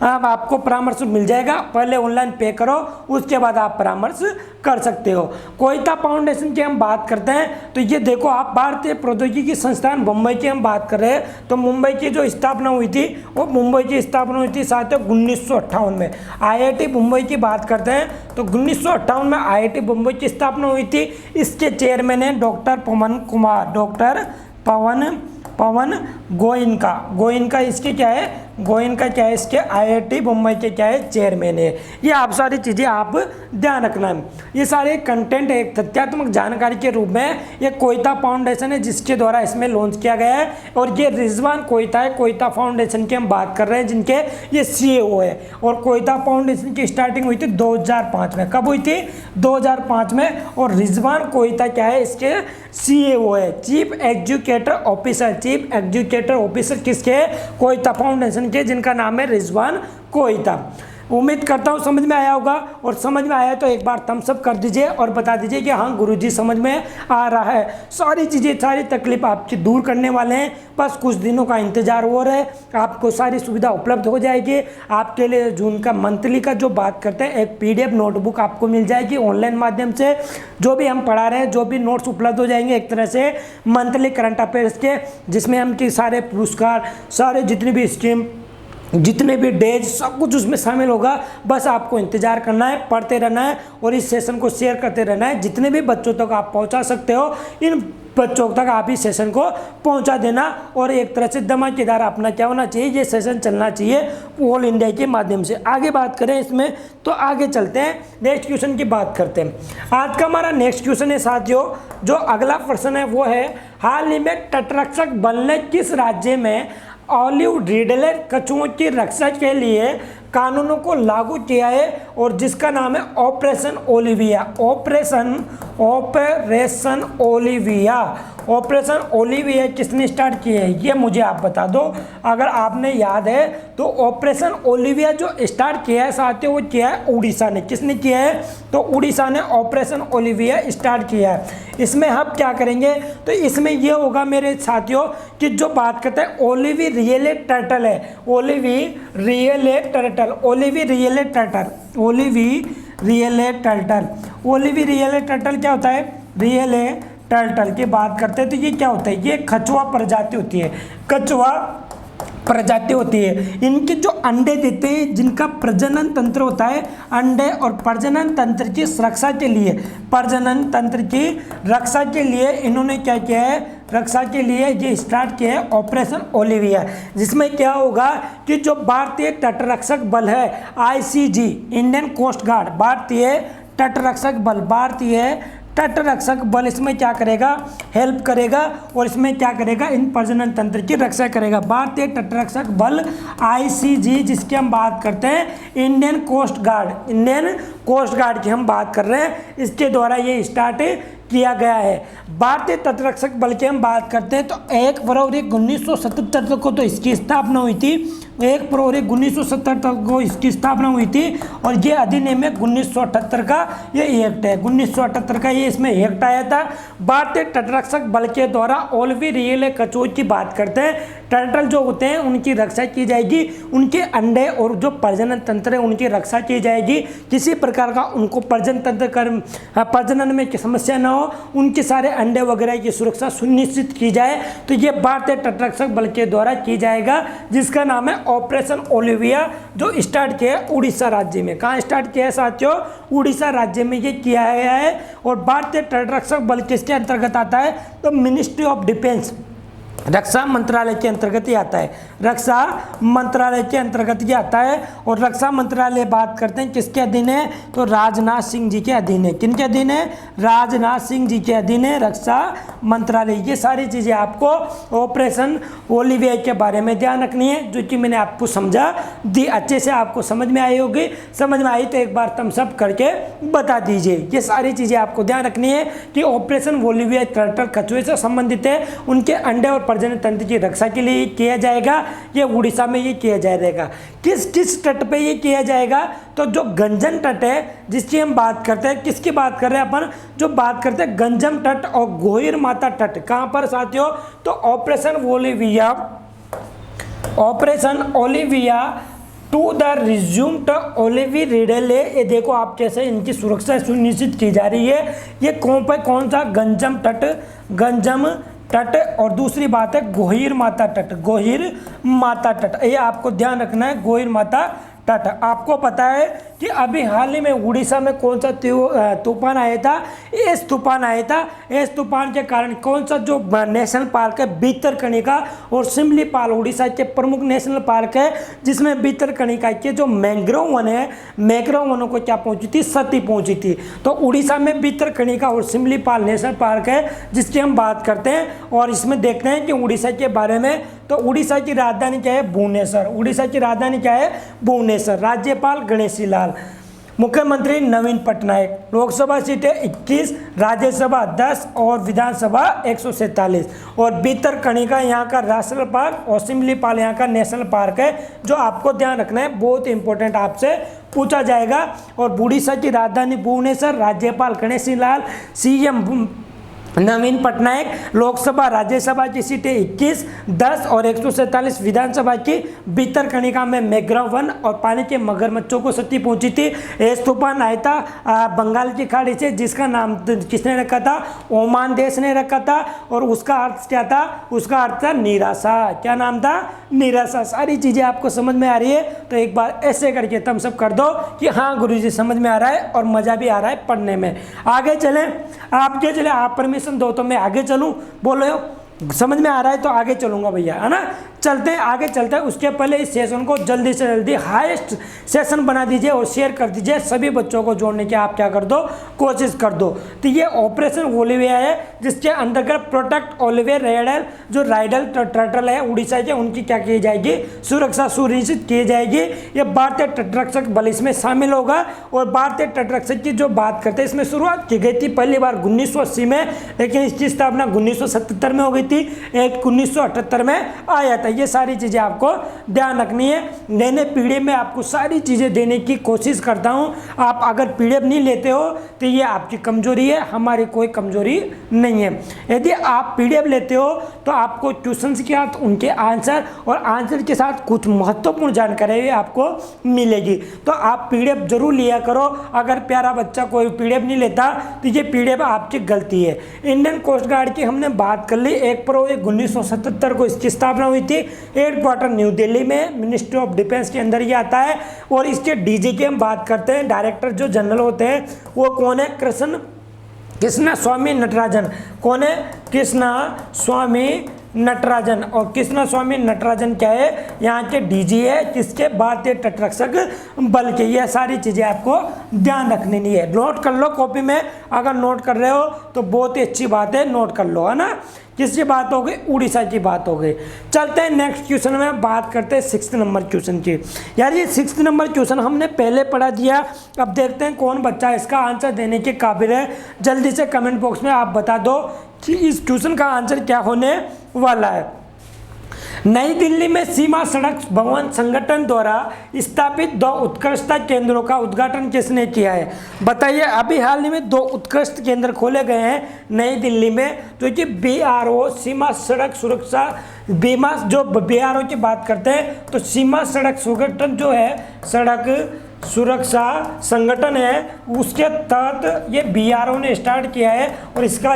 आपको परामर्श मिल जाएगा। पहले ऑनलाइन पे करो, उसके बाद आप परामर्श कर सकते हो। कोयता फाउंडेशन की हम बात करते हैं तो ये देखो आप, भारतीय प्रौद्योगिकी संस्थान मुंबई की हम बात कर रहे हैं। तो मुंबई की जो स्थापना हुई थी वो मुंबई की स्थापना हुई थी साथियों 1958 में। IIT मुंबई की बात करते हैं तो 1958 में IIT मुंबई की स्थापना हुई थी। इसके चेयरमैन है डॉक्टर पवन गोयनका इसके क्या है, इसके IIT मुंबई के क्या है, चेयरमैन है। ये आप सारी चीज़ें आप ध्यान रखना है। ये सारे कंटेंट एक तथ्यात्मक जानकारी के रूप में ये कोयता फाउंडेशन है जिसके द्वारा इसमें लॉन्च किया गया है। और ये रिजवान कोयता है, कोयता फाउंडेशन की हम बात कर रहे हैं, जिनके ये CEO है। और कोयता फाउंडेशन की स्टार्टिंग हुई थी 2005 में। कब हुई थी? 2005 में। और रिजवान कोयता क्या है, इसके CEO है, चीफ एग्जीक्यूटिव ऑफिसर किसके? कोयता फाउंडेशन के, जिनका नाम है रिजवान कोयता। उम्मीद करता हूँ समझ में आया होगा, और समझ में आया तो एक बार थम्स अप कर दीजिए और बता दीजिए कि हाँ गुरुजी समझ में आ रहा है। सारी चीज़ें, सारी तकलीफ आपकी दूर करने वाले हैं। बस कुछ दिनों का इंतजार हो रहा है, आपको सारी सुविधा उपलब्ध हो जाएगी। आपके लिए जून का मंथली का जो बात करते हैं, एक PDF नोटबुक आपको मिल जाएगी ऑनलाइन माध्यम से। जो भी हम पढ़ा रहे हैं, जो भी नोट्स उपलब्ध हो जाएंगे एक तरह से मंथली करंट अफेयर्स के, जिसमें हम कि सारे पुरस्कार, सारे जितनी भी स्कीम, जितने भी डेज, सब कुछ उसमें शामिल होगा। बस आपको इंतजार करना है, पढ़ते रहना है और इस सेशन को शेयर करते रहना है। जितने भी बच्चों तक आप पहुंचा सकते हो, इन बच्चों तक आप इस सेशन को पहुंचा देना। और एक तरह से धमाकेदार अपना क्या होना चाहिए, ये सेशन चलना चाहिए ऑल इंडिया के माध्यम से। आगे बात करें इसमें, तो आगे चलते हैं, नेक्स्ट क्वेश्चन की बात करते हैं। आज का हमारा नेक्स्ट क्वेश्चन है साथियों, जो अगला प्रश्न है वो है, हाल ही में तटरक्षक बल ने किस राज्य में ऑलिव रिडले कछुओं की रक्षा के लिए कानूनों को लागू किया है, और जिसका नाम है ऑपरेशन ओलिविया किसने स्टार्ट किया है, ये मुझे आप बता दो। अगर आपने याद है तो ऑपरेशन ओलिविया जो स्टार्ट किया है साथियों, वो किया है उड़ीसा ने। किसने किया है? तो उड़ीसा ने ऑपरेशन ओलिविया स्टार्ट किया है। इसमें हम क्या करेंगे, तो इसमें ये होगा मेरे साथियों कि जो बात करते हैं ओलिवी रियले टर्टल है, ओलिवी रियले टर्टल क्या होता है? रियले टर्टल की बात करते हैं तो ये क्या होता है, ये कछुआ प्रजाति होती है, कछुआ प्रजाति होती है। इनके जो अंडे देते हैं, जिनका प्रजनन तंत्र होता है, अंडे और प्रजनन तंत्र की रक्षा के लिए इन्होंने क्या किया है, रक्षा के लिए ये स्टार्ट किया है ऑपरेशन ओलिविया। जिसमें क्या होगा कि जो भारतीय तटरक्षक बल है ICG, इंडियन कोस्ट गार्ड, भारतीय तटरक्षक बल इसमें क्या करेगा, हेल्प करेगा और इसमें क्या करेगा, इन प्रजनन तंत्र की रक्षा करेगा। भारतीय तटरक्षक बल ICG जिसकी हम बात करते हैं, इंडियन कोस्ट गार्ड की हम बात कर रहे हैं, इसके द्वारा ये स्टार्ट किया गया है। भारतीय तटरक्षक बल की हम बात करते हैं तो 1 फरवरी 1977 को तो इसकी स्थापना हुई थी, 1 फरवरी 1977 को इसकी स्थापना हुई थी और ये अधिनियम है 1978 का ये एक्ट है, 1978 का ये इसमें एक्ट आया था। भारतीय तटरक्षक बल के द्वारा ओलवी रियल कछुओं की बात करते हैं, टर्टल जो होते हैं उनकी रक्षा की जाएगी, उनके अंडे और जो प्रजनन तंत्र है उनकी रक्षा की जाएगी, किसी प्रकार का उनको प्रजनन में समस्या न हो, उनके सारे अंडे वगैरह की सुरक्षा सुनिश्चित की जाए, तो ये भारतीय तटरक्षक बल के द्वारा की जाएगा, जिसका नाम है ऑपरेशन ओलिविया, जो स्टार्ट किया है उड़ीसा राज्य में। कहाँ स्टार्ट किया है साथियों, उड़ीसा राज्य में ये किया गया है। और भारतीय तटरक्षक बल किसके अंतर्गत आता है, तो मिनिस्ट्री ऑफ डिफेंस, रक्षा मंत्रालय के अंतर्गत ही आता है, रक्षा मंत्रालय के अंतर्गत ही आता है। और रक्षा मंत्रालय बात करते हैं किसके अधीन है, तो राजनाथ सिंह जी के अधीन है। किनके अधीन है, राजनाथ सिंह जी के अधीन है रक्षा मंत्रालय। ये सारी चीज़ें आपको ऑपरेशन ओलिविया के बारे में ध्यान रखनी है, जो कि मैंने आपको समझा दी, अच्छे से आपको समझ में आई होगी। समझ में आई तो एक बार थम्स अप करके बता दीजिए। ये सारी चीज़ें आपको ध्यान रखनी है कि ऑपरेशन ओलिविया टर्टल कछुए से संबंधित है, उनके अंडे और प्रजनन तंत्र की रक्षा के लिए किया जाएगा। ये उड़ीसा में ये किया जाएगा। किस किस तट पे ये किया जाएगा, तो जो गंजम तट है जिसकी हम बात करते हैं, किसकी बात कर रहे हैं अपन, जो बात करते हैं गंजम तट और गोहिर माता तट। कहाँ पर साथियों, तो operation Olivia to the resumed olive ridley. ये देखो आप कैसे इनकी सुरक्षा सुनिश्चित की जा रही है। ये कौन सा, गंजम तट और दूसरी बात है गोहिर माता तट। ये आपको ध्यान रखना है, गोहिर माता तट। आपको पता है कि अभी हाल ही में उड़ीसा में कौन सा तूफान आया था, इस तूफान आया था। इस तूफान के कारण कौन सा जो नेशनल पार्क है भितरकनिका और सिमलीपाल, उड़ीसा के प्रमुख नेशनल पार्क है, जिसमें भितरकनिका के जो मैंग्रोव वन है, मैंग्रोव वनों को क्या पहुंची थी, क्षति पहुंची थी। तो उड़ीसा में भितरकनिका और सिमलीपाल नेशनल पार्क है जिसकी हम बात करते हैं। और इसमें देखते हैं कि उड़ीसा के बारे में, तो उड़ीसा की राजधानी क्या है, भुवनेश्वर। उड़ीसा की राजधानी क्या है, भुवनेश्वर। राज्यपाल गणेशी लाल, मुख्यमंत्री नवीन पटनायक। लोकसभा सीटें 21, राज्यसभा 10 और विधानसभा 147। और भितरकनिका यहाँ का राष्ट्रीय पार्क और सिमलीपाल यहाँ का नेशनल पार्क है, जो आपको ध्यान रखना है, बहुत इंपॉर्टेंट आपसे पूछा जाएगा। और उड़ीसा की राजधानी भुवनेश्वर, राज्यपाल गणेशी लाल, CM नवीन पटनायक। लोकसभा राज्यसभा की सीटें 21, 10 और 147। विधानसभा की भितरकनिका में मैंग्रोव वन और पानी के मगरमच्छों को क्षति पहुंची थी। इस तूफान आया था बंगाल की खाड़ी से, जिसका नाम किसने रखा था, ओमान देश ने रखा था। और उसका अर्थ क्या था, उसका अर्थ था निराशा। क्या नाम था, निराशा। सारी चीज़ें आपको समझ में आ रही है, तो एक बार ऐसे करके थम्स अप कर दो कि हाँ गुरुजी समझ में आ रहा है और मज़ा भी आ रहा है पढ़ने में। आगे चलें, आपके चले, आप परमिशन दो तो मैं आगे चलूं। बोलो समझ में आ रहा है तो आगे चलूंगा भैया, है ना। चलते हैं, आगे चलते हैं। उसके पहले इस सेशन को जल्दी से जल्दी हाईएस्ट सेशन बना दीजिए और शेयर कर दीजिए। सभी बच्चों को जोड़ने की आप क्या कर दो, कोशिश कर दो। तो ये ऑपरेशन ओलिविया है, जिसके अंतर्गत प्रोटेक्ट ओलिविया रेडल, जो राइडल टर्टल है उड़ीसा के, उनकी क्या की जाएगी, सुरक्षा सुनिश्चित की जाएगी। ये भारतीय तटरक्षक बल इसमें शामिल होगा। और भारतीय तटरक्षक की जो बात करते हैं, इसमें शुरुआत की गई थी पहली बार 1980 में, लेकिन इसकी स्थापना 1977 में हो गई थी। एक 1978 में आया था। ये सारी चीज़ें आपको ध्यान रखनी है। नए पीडीएफ में आपको सारी चीज़ें देने की कोशिश करता हूँ। आप अगर पीडीएफ नहीं लेते हो तो ये आपकी कमजोरी है, हमारी कोई कमजोरी नहीं है। यदि आप पीडीएफ लेते हो तो आपको क्वेश्चंस के साथ उनके आंसर और आंसर के साथ कुछ महत्वपूर्ण जानकारी आपको मिलेगी। तो आप पीडीएफ जरूर लिया करो। अगर प्यारा बच्चा कोई पीडीएफ नहीं लेता तो ये पीडीएफ आपकी गलती है। इंडियन कोस्ट गार्ड की हमने बात कर ली। 1 फरवरी 1977 को इसकी स्थापना हुई थी। हेडक्वार्टर न्यू दिल्ली में, मिनिस्ट्री ऑफ डिफेंस के अंदर ये आता है। और इसके डीजी की हम बात करते हैं, डायरेक्टर जो जनरल होते हैं वो कौन है, कृष्णा स्वामी नटराजन। कौन है, कृष्णा स्वामी नटराजन। और कृष्ण स्वामी नटराजन क्या है, यहाँ के डीजी है किसके, भारतीय तटरक्षक बल के। ये सारी चीज़ें आपको ध्यान रखनी नहीं है, नोट कर लो कॉपी में। अगर नोट कर रहे हो तो बहुत ही अच्छी बात है, नोट कर लो, है ना। किसकी बात हो गई, उड़ीसा की बात हो गई। चलते हैं नेक्स्ट क्वेश्चन में, बात करते हैं 6 नंबर क्वेश्चन की। यार ये 6 नंबर क्वेश्चन हमने पहले पढ़ा दिया, अब देखते हैं कौन बच्चा इसका आंसर देने के काबिल है। जल्दी से कमेंट बॉक्स में आप बता दो कि इस क्वेश्चन का आंसर क्या होने वाला है। नई दिल्ली में सीमा सड़क भवन संगठन द्वारा स्थापित 2 उत्कृष्टता केंद्रों का उद्घाटन किसने किया है, बताइए। अभी हाल ही में 2 उत्कृष्ट केंद्र खोले गए हैं नई दिल्ली में, जो कि BRO सीमा सड़क सुरक्षा बीमा, जो BRO की बात करते हैं तो सीमा सड़क संगठन जो है, सड़क सुरक्षा संगठन है, उसके तहत ये BRO ने स्टार्ट किया है। और इसका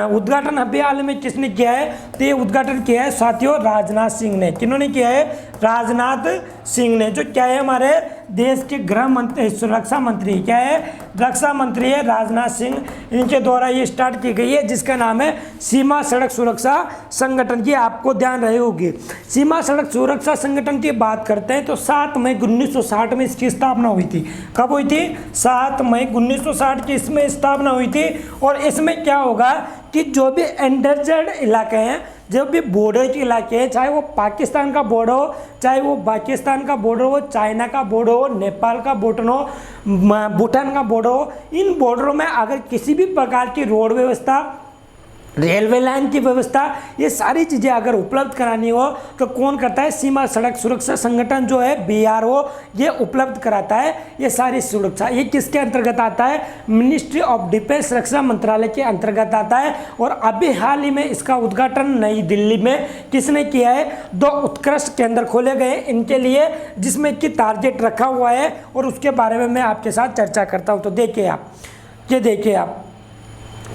उद्घाटन अभी हाल में किसने किया है, तो ये उद्घाटन किया है साथियों राजनाथ सिंह ने। किन्होंने किया है, राजनाथ सिंह ने, जो क्या है हमारे देश के गृह मंत्री, सुरक्षा मंत्री, क्या है, रक्षा मंत्री है राजनाथ सिंह। इनके द्वारा ये स्टार्ट की गई है, जिसका नाम है सीमा सड़क सुरक्षा संगठन की। आपको ध्यान रही होगी, सीमा सड़क सुरक्षा संगठन की बात करते हैं तो 7 मई 1960 में इसकी स्थापना हुई थी। कब हुई थी, 7 मई 1960 की इसमें स्थापना हुई थी। और इसमें क्या होगा कि जो भी एंडरजर्ड इलाके हैं, जो भी बॉर्डर के इलाके हैं, चाहे वो पाकिस्तान का बॉर्डर हो, चाहे वो पाकिस्तान का बॉर्डर हो, चाइना का बॉर्डर हो, नेपाल का बॉर्डर हो, भूटान का बॉर्डर हो, इन बॉर्डरों में अगर किसी भी प्रकार की रोड व्यवस्था, रेलवे लाइन की व्यवस्था, ये सारी चीज़ें अगर उपलब्ध करानी हो तो कौन करता है, सीमा सड़क सुरक्षा संगठन जो है BRO, ये उपलब्ध कराता है ये सारी सुरक्षा। ये किसके अंतर्गत आता है, मिनिस्ट्री ऑफ डिफेंस, रक्षा मंत्रालय के अंतर्गत आता है। और अभी हाल ही में इसका उद्घाटन नई दिल्ली में किसने किया है, 2 उत्कृष्ट केंद्र खोले गए इनके लिए, जिसमें कि टारगेट रखा हुआ है। और उसके बारे में मैं आपके साथ चर्चा करता हूँ। तो देखिए आप, ये देखिए आप,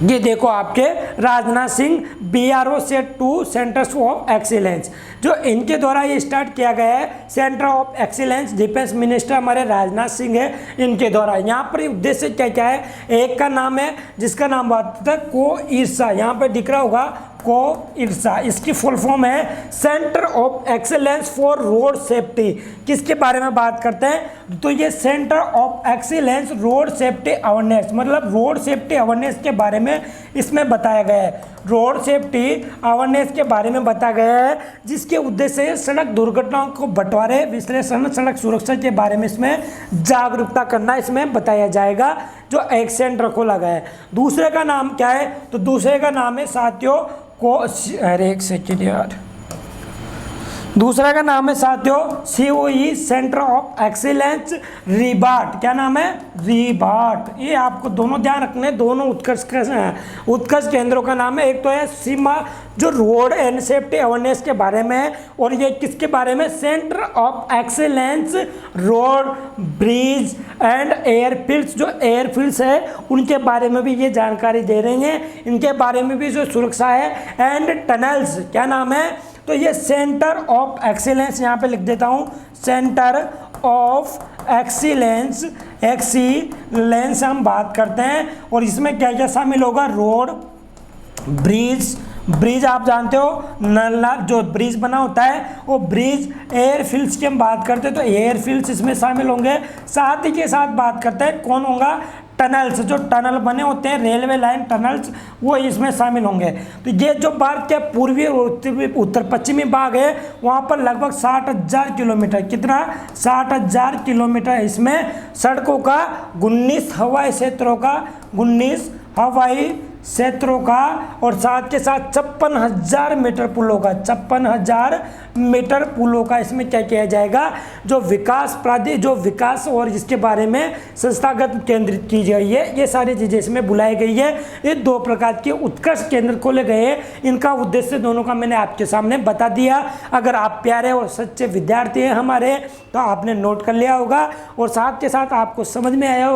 ये देखो आपके Rajnath Singh BRO set 2 centres of excellence, जो इनके द्वारा ये स्टार्ट किया गया है। Centre of excellence defence minister हमारे राजनाथ सिंह है, इनके द्वारा। यहाँ पर उद्देश्य क्या क्या है, एक का नाम है जिसका नाम आता है को-ईर्षा, यहाँ पर दिख रहा होगा को-ईर्षा, इसकी फुल फॉर्म है centre of excellence for road safety. किसके बारे में बात करते हैं, तो ये centre of excellence road safety awareness, मतलब रोड सेफ्टी अवेयरनेस के बारे में इसमें बताया गया है। रोड सेफ्टी अवेयरनेस के बारे में बताया गया है, जिसके उद्देश्य से सड़क दुर्घटनाओं को बंटवारे, विश्लेषण, सड़क सुरक्षा के बारे में इसमें जागरूकता करना इसमें बताया जाएगा, जो एक सेंटर खोला गया है। दूसरे का नाम क्या है, तो दूसरे का नाम है साथियों को, अरे एक सेकेंड यार, दूसरा का नाम है साथियों COE सेंटर ऑफ एक्सीलेंस रिबाट। क्या नाम है, रिबाट। ये आपको दोनों ध्यान रखने, दोनों उत्कृष्ट केंद्रों का नाम है। एक तो है सीमा जो रोड एंड सेफ्टी अवेयरनेस के बारे में है, और ये किसके बारे में, centre of excellence road bridge and airfields, जो एयरफील्ड्स है उनके बारे में भी ये जानकारी दे रही हैं। इनके बारे में भी जो सुरक्षा है, एंड टनल्स, क्या नाम है, तो ये सेंटर ऑफ एक्सीलेंस, यहाँ पे लिख देता हूँ, सेंटर ऑफ एक्सीलेंस हम बात करते हैं। और इसमें क्या क्या शामिल होगा, रोड, ब्रिज आप जानते हो, नला जो ब्रिज बना होता है वो ब्रिज, एयरफील्ड्स की हम बात करते हैं तो एयरफील्ड्स इसमें शामिल होंगे। साथ ही के साथ बात करते हैं कौन होगा, टनल्स, जो टनल बने होते हैं, रेलवे लाइन टनल्स, वो इसमें शामिल होंगे। तो ये जो भारत के पूर्वी उत्तर पश्चिमी भाग है, वहाँ पर लगभग 60,000 किलोमीटर, कितना, 60,000 किलोमीटर इसमें सड़कों का, 19 हवाई क्षेत्रों का, 19 हवाई क्षेत्रों का, और साथ के साथ 56,000 मीटर पुलों का, 56,000 मीटर पुलों का इसमें क्या किया जाएगा, जो विकास जो विकास और इसके बारे में संस्थागत केंद्रित की गई है, ये सारी चीज़ें इसमें बुलाई गई है। ये 2 प्रकार के उत्कृष्ट केंद्र खोले गए हैं, इनका उद्देश्य दोनों का मैंने आपके सामने बता दिया। अगर आप प्यारे और सच्चे विद्यार्थी हैं हमारे, तो आपने नोट कर लिया होगा, और साथ के साथ आपको समझ में आया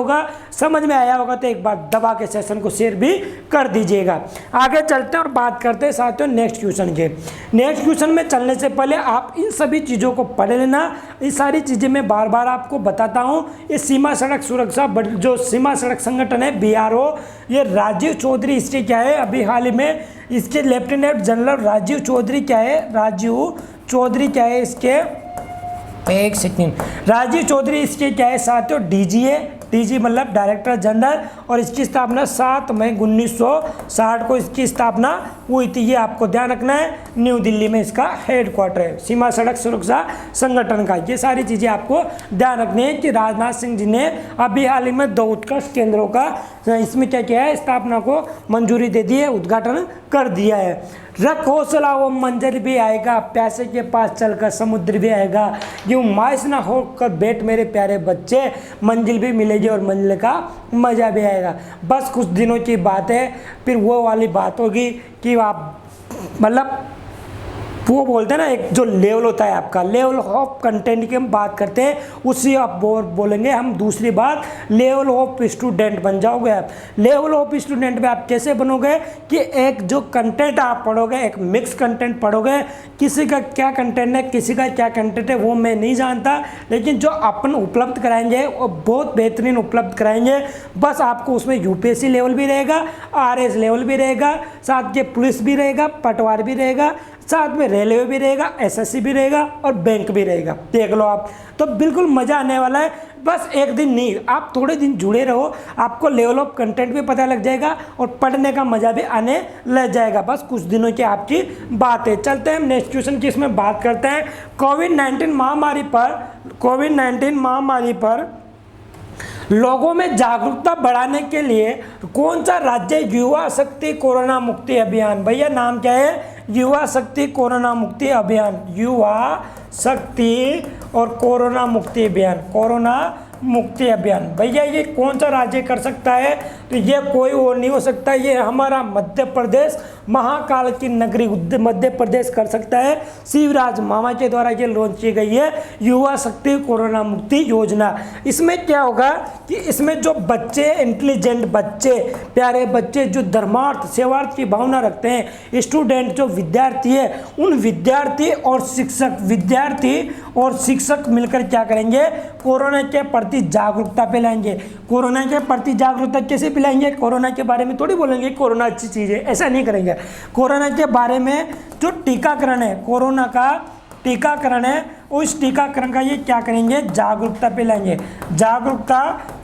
होगा तो एक बार दबा के सेशन को शेयर भी कर कर दीजिएगा। आगे चलते हैं और बात करते हैं साथियों नेक्स्ट क्वेश्चन के। नेक्स्ट क्वेश्चन में चलने से पहले आप इन सभी चीज़ों को पढ़ लेना। ये सारी चीज़ें मैं बार बार आपको बताता हूँ। ये सीमा सड़क सुरक्षा जो सीमा सड़क संगठन है BRO, ये राजीव चौधरी इसके क्या है, अभी हाल ही में इसके लेफ्टिनेंट जनरल राजीव चौधरी क्या है, राजीव चौधरी क्या है इसके, एक सेकंड, राजीव चौधरी इसके क्या है साथियों DG है। DG मतलब डायरेक्टर जनरल, और इसकी स्थापना 7 मई 1960 को इसकी स्थापना हुई थी। ये आपको ध्यान रखना है, न्यू दिल्ली में इसका हेडक्वार्टर है सीमा सड़क सुरक्षा संगठन का। ये सारी चीज़ें आपको ध्यान रखनी है कि राजनाथ सिंह जी ने अभी हाल ही में 2 उत्कृष्ट केंद्रों का इसमें क्या किया है, स्थापना को मंजूरी दे दी है, उद्घाटन कर दिया है। रख हौसला वो मंजिल भी आएगा, प्यासे के पास चलकर समुद्र भी आएगा, यूँ मायूस ना होकर बैठ मेरे प्यारे बच्चे, मंजिल भी मिलेगी और मंजिल का मज़ा भी आएगा। बस कुछ दिनों की बात है, फिर वो वाली बात होगी कि आप मतलब वो बोलते हैं ना, एक जो लेवल होता है आपका, लेवल ऑफ कंटेंट की हम बात करते हैं, उससे आप बोलेंगे हम दूसरी बात, लेवल ऑफ स्टूडेंट बन जाओगे आप। लेवल ऑफ स्टूडेंट में आप कैसे बनोगे कि एक जो कंटेंट आप पढ़ोगे, एक मिक्स कंटेंट पढ़ोगे, किसी का क्या कंटेंट है, किसी का क्या कंटेंट है वो मैं नहीं जानता, लेकिन जो अपन उपलब्ध कराएंगे वो बहुत बेहतरीन उपलब्ध कराएंगे। बस आपको उसमें UPSC लेवल भी रहेगा, RS लेवल भी रहेगा, साथ के पुलिस भी रहेगा, पटवार भी रहेगा, साथ में रेलवे भी रहेगा, SSC भी रहेगा और बैंक भी रहेगा। देख लो आप, तो बिल्कुल मज़ा आने वाला है। बस एक दिन नहीं, आप थोड़े दिन जुड़े रहो, आपको लेवल ऑफ कंटेंट भी पता लग जाएगा और पढ़ने का मज़ा भी आने लग जाएगा। बस कुछ दिनों की आपकी बात है। चलते हैं हम नेक्स्ट क्वेश्चन की, इसमें बात करते हैं कोविड-19 महामारी पर लोगों में जागरूकता बढ़ाने के लिए कौन सा राज्य युवा शक्ति कोरोना मुक्ति अभियान, भैया नाम क्या है, युवा शक्ति कोरोना मुक्ति अभियान, युवा शक्ति और कोरोना मुक्ति अभियान, कोरोना मुक्ति अभियान। भैया ये कौन सा राज्य कर सकता है, तो ये कोई और नहीं हो सकता, ये हमारा मध्य प्रदेश, महाकाल की नगरी मध्य प्रदेश कर सकता है। शिवराज मामा के द्वारा ये लॉन्च की गई है युवा शक्ति कोरोना मुक्ति योजना। इसमें क्या होगा कि इसमें जो बच्चे, इंटेलिजेंट बच्चे, प्यारे बच्चे जो धर्मार्थ सेवार्थ की भावना रखते हैं, स्टूडेंट जो विद्यार्थी है, उन विद्यार्थी और शिक्षक मिलकर क्या करेंगे, कोरोना के प्रति जागरूकता फैलाएंगे। कोरोना के प्रति जागरूकता कैसे फैलाएंगे, कोरोना के बारे में थोड़ी बोलेंगे कोरोना अच्छी चीज़ है, ऐसा नहीं करेंगे। कोरोना के बारे में जो टीकाकरण है, कोरोना का टीकाकरण है, उस टीकाकरण का ये क्या करेंगे, जागरूकता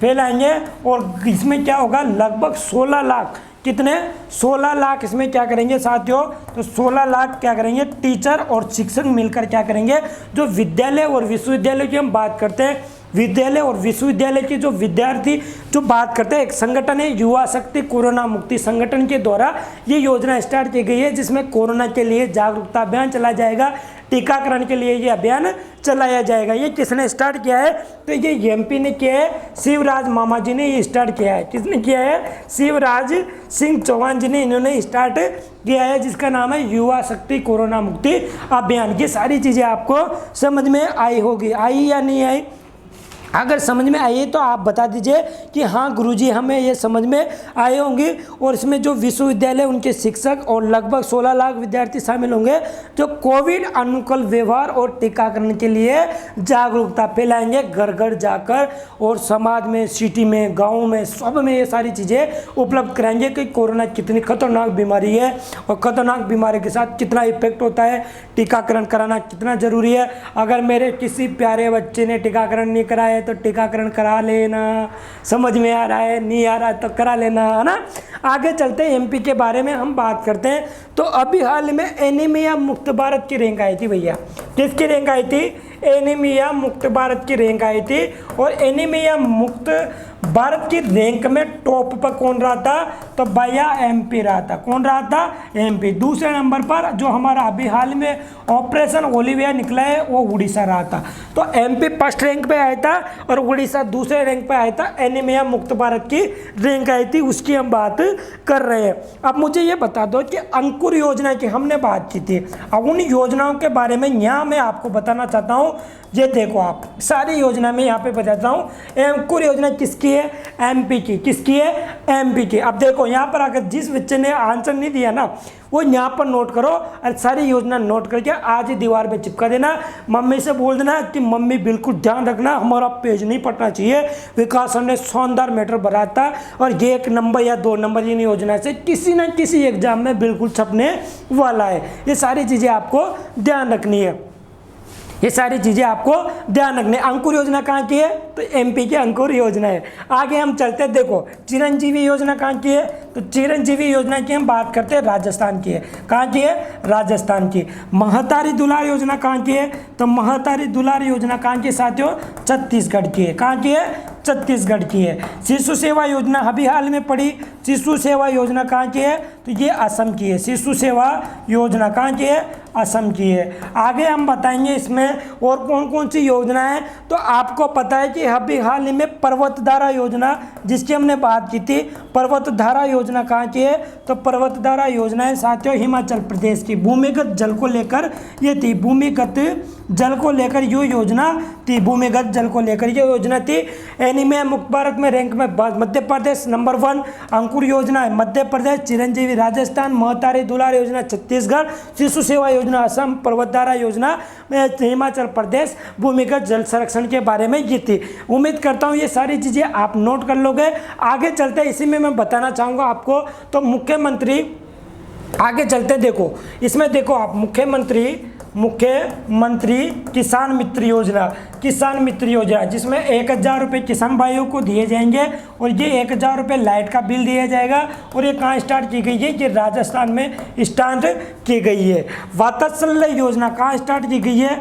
फैलाएंगे। और इसमें क्या होगा, लगभग 16 लाख, कितने 16 लाख इसमें क्या करेंगे साथियों, तो 16 लाख क्या करेंगे, टीचर और शिक्षक मिलकर क्या करेंगे, जो विद्यालय और विश्वविद्यालय की हम बात करते हैं, विद्यालय और विश्वविद्यालय के जो विद्यार्थी जो बात करते हैं, एक संगठन है युवा शक्ति कोरोना मुक्ति संगठन के द्वारा ये योजना स्टार्ट की गई है, जिसमें कोरोना के लिए जागरूकता अभियान चलाया जाएगा, टीकाकरण के लिए ये अभियान चलाया जाएगा। ये किसने स्टार्ट किया है, तो ये MP ने किया है, शिवराज मामा जी ने ये स्टार्ट किया है। किसने किया है, शिवराज सिंह चौहान जी ने इन्होंने स्टार्ट किया है, जिसका नाम है युवा शक्ति कोरोना मुक्ति अभियान। ये सारी चीज़ें आपको समझ में आई होगी, आई या नहीं आई? अगर समझ में आई तो आप बता दीजिए कि हाँ गुरुजी हमें ये समझ में आए होंगे। और इसमें जो विश्वविद्यालय, उनके शिक्षक और लगभग 16 लाख विद्यार्थी शामिल होंगे, जो कोविड अनुकूल व्यवहार और टीकाकरण के लिए जागरूकता फैलाएंगे घर घर जाकर, और समाज में, सिटी में, गाँव में, सब में ये सारी चीज़ें उपलब्ध कराएंगे कि कोरोना कितनी खतरनाक बीमारी है और खतरनाक बीमारी के साथ कितना इफेक्ट होता है, टीकाकरण कराना कितना ज़रूरी है। अगर मेरे किसी प्यारे बच्चे ने टीकाकरण नहीं कराया तो टीकाकरण करा लेना, समझ में आ रहा है, नहीं आ रहा तो करा लेना, है ना। आगे चलते हैं, MP के बारे में हम बात करते हैं। तो अभी हाल में एनीमिया मुक्त भारत की रैंक आई थी भैया, किसकी रैंक आई थी, एनीमिया मुक्त भारत की रैंक आई थी। और एनीमिया मुक्त भारत की रैंक में टॉप पर कौन रहा था, तो भैया MP रहा था। कौन रहा था, MP। दूसरे नंबर पर जो हमारा अभी हाल में ऑपरेशन ओलिविया निकला है, वो उड़ीसा रहा था। तो MP फर्स्ट रैंक पे आया था और उड़ीसा दूसरे रैंक पे आया था। एनीमिया मुक्त भारत की रैंक आई थी, उसकी हम बात कर रहे हैं। अब मुझे ये बता दो कि अंकुर योजना की हमने बात की थी, अब उन योजनाओं के बारे में यहाँ मैं आपको बताना चाहता हूँ। ये देखो आप, सारी योजना में यहाँ पे बताता हूँ। अंकुर योजना किसकी किसकी है? एमपी की। किसकी है? एमपी की। अब देखो यहाँ पर अगर जिस बच्चे ने आंसर नहीं दिया ना, वो यहाँ पर नोट करो और सारी योजना नोट करके आज ही दीवार पे चिपका देना। मम्मी से बोल देना कि मम्मी बिल्कुल ध्यान रखना, हमारा पेज नहीं पटना चाहिए। विकास सर ने शानदार मैटर बनाया था और ये 1 नंबर या 2 नंबर इन योजना से किसी न किसी एग्जाम में बिल्कुल छपने वाला है। ये सारी चीज़ें आपको ध्यान रखनी है। ये सारी चीज़ें आपको ध्यान रखने। अंकुर योजना कहाँ की है? तो एमपी की अंकुर योजना है। आगे हम चलते हैं। देखो चिरंजीवी योजना कहाँ की है? तो चिरंजीवी योजना की हम बात करते हैं, राजस्थान की है। कहाँ की है? राजस्थान की। महतारी दुलार योजना कहाँ की है? तो महतारी दुलार योजना कहाँ की साथियों? छत्तीसगढ़ की है। कहाँ की है? छत्तीसगढ़ की है। शिशु सेवा योजना अभी हाल में पड़ी। शिशु सेवा योजना कहाँ की है? तो ये असम की है। शिशु सेवा योजना कहाँ की है? असम की है। आगे हम बताएंगे इसमें और कौन कौन सी योजना है। तो आपको पता है कि अभी हाल ही में पर्वतधारा योजना जिसकी हमने बात की थी, पर्वतधारा योजना कहाँ की है? तो पर्वतधारा योजना है साथियों हिमाचल प्रदेश की। भूमिगत जल को लेकर ये थी, भूमिगत जल को लेकर ये योजना थी, भूमिगत जल को लेकर ये योजना थी। एनीमिया मुक्त भारत में रैंक में मध्य प्रदेश नंबर 1। अंकुर योजना है मध्य प्रदेश, चिरंजीवी राजस्थान, महतारी दुलार योजना छत्तीसगढ़, शिशु सेवा योजना असम, पर्वतधारा योजना हिमाचल प्रदेश, भूमिगत जल संरक्षण के बारे में ये थी। उम्मीद करता हूँ ये सारी चीज़ें आप नोट कर लोगे। आगे चलते इसी में मैं बताना चाहूँगा आपको। तो मुख्यमंत्री आगे चलते देखो, इसमें देखो आप मुख्यमंत्री किसान मित्र योजना, किसान मित्र योजना जिसमें 1000 रुपये किसान भाइयों को दिए जाएंगे और ये 1000 रुपये लाइट का बिल दिया जाएगा। और ये कहाँ स्टार्ट की गई है? ये राजस्थान में स्टार्ट की गई है। वात्सल्य योजना कहाँ स्टार्ट की गई है?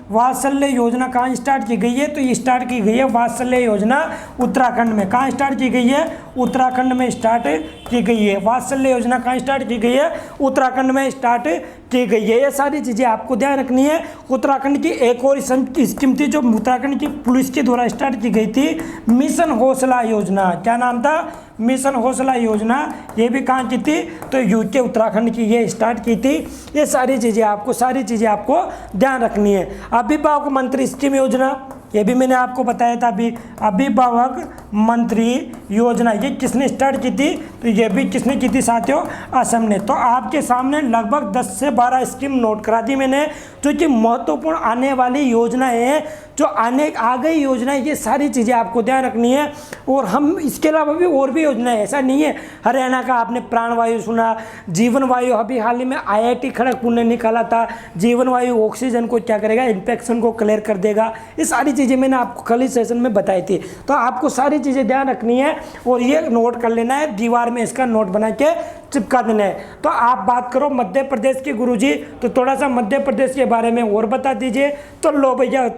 वात्सल्य योजना कहाँ स्टार्ट की गई है? तो ये स्टार्ट की गई है वात्सल्य योजना उत्तराखंड में। कहाँ स्टार्ट की गई है? उत्तराखंड में स्टार्ट की गई है। वात्सल्य योजना कहाँ स्टार्ट की गई है? उत्तराखंड में स्टार्ट की गई है। ये सारी चीज़ें आपको ध्यान रखनी है। उत्तराखंड की एक और स्कीम थी जो उत्तराखंड की पुलिस के द्वारा स्टार्ट की गई थी, मिशन हौसला योजना। क्या नाम था? मिशन हौसला योजना। ये भी कहाँ की थी? तो यूके उत्तराखंड की ये स्टार्ट की थी। ये सारी चीज़ें आपको ध्यान रखनी है। अभिभावक मंत्री स्कीम योजना, ये भी मैंने आपको बताया था अभी। अभिभावक मंत्री योजना ये किसने स्टार्ट की थी? तो ये भी किसने की थी साथियों? असम ने। तो आपके सामने लगभग 10 से 12 स्कीम नोट करा दी मैंने, जो कि महत्वपूर्ण आने वाली योजनाएं हैं, जो आ गई योजनाएं। ये सारी चीज़ें आपको ध्यान रखनी है। और हम इसके अलावा भी और भी योजनाएं, ऐसा नहीं है। हरियाणा का आपने प्राणवायु सुना, जीवन वायु अभी हाल ही में IIT खड़गपुर ने निकाला था। जीवन वायु ऑक्सीजन को क्या करेगा? इन्फेक्शन को क्लियर कर देगा। ये सारी चीज़ें मैंने आपको कल ही सेशन में बताई थी। तो आपको सारी चीज़ें ध्यान रखनी है और ये नोट कर लेना है, दीवार में इसका नोट बना के चिपका देना है। तो आप बात करो मध्य प्रदेश के गुरुजी, तो थोड़ा सा मध्य प्रदेश के बारे में और बता दीजिए। तो लो भैया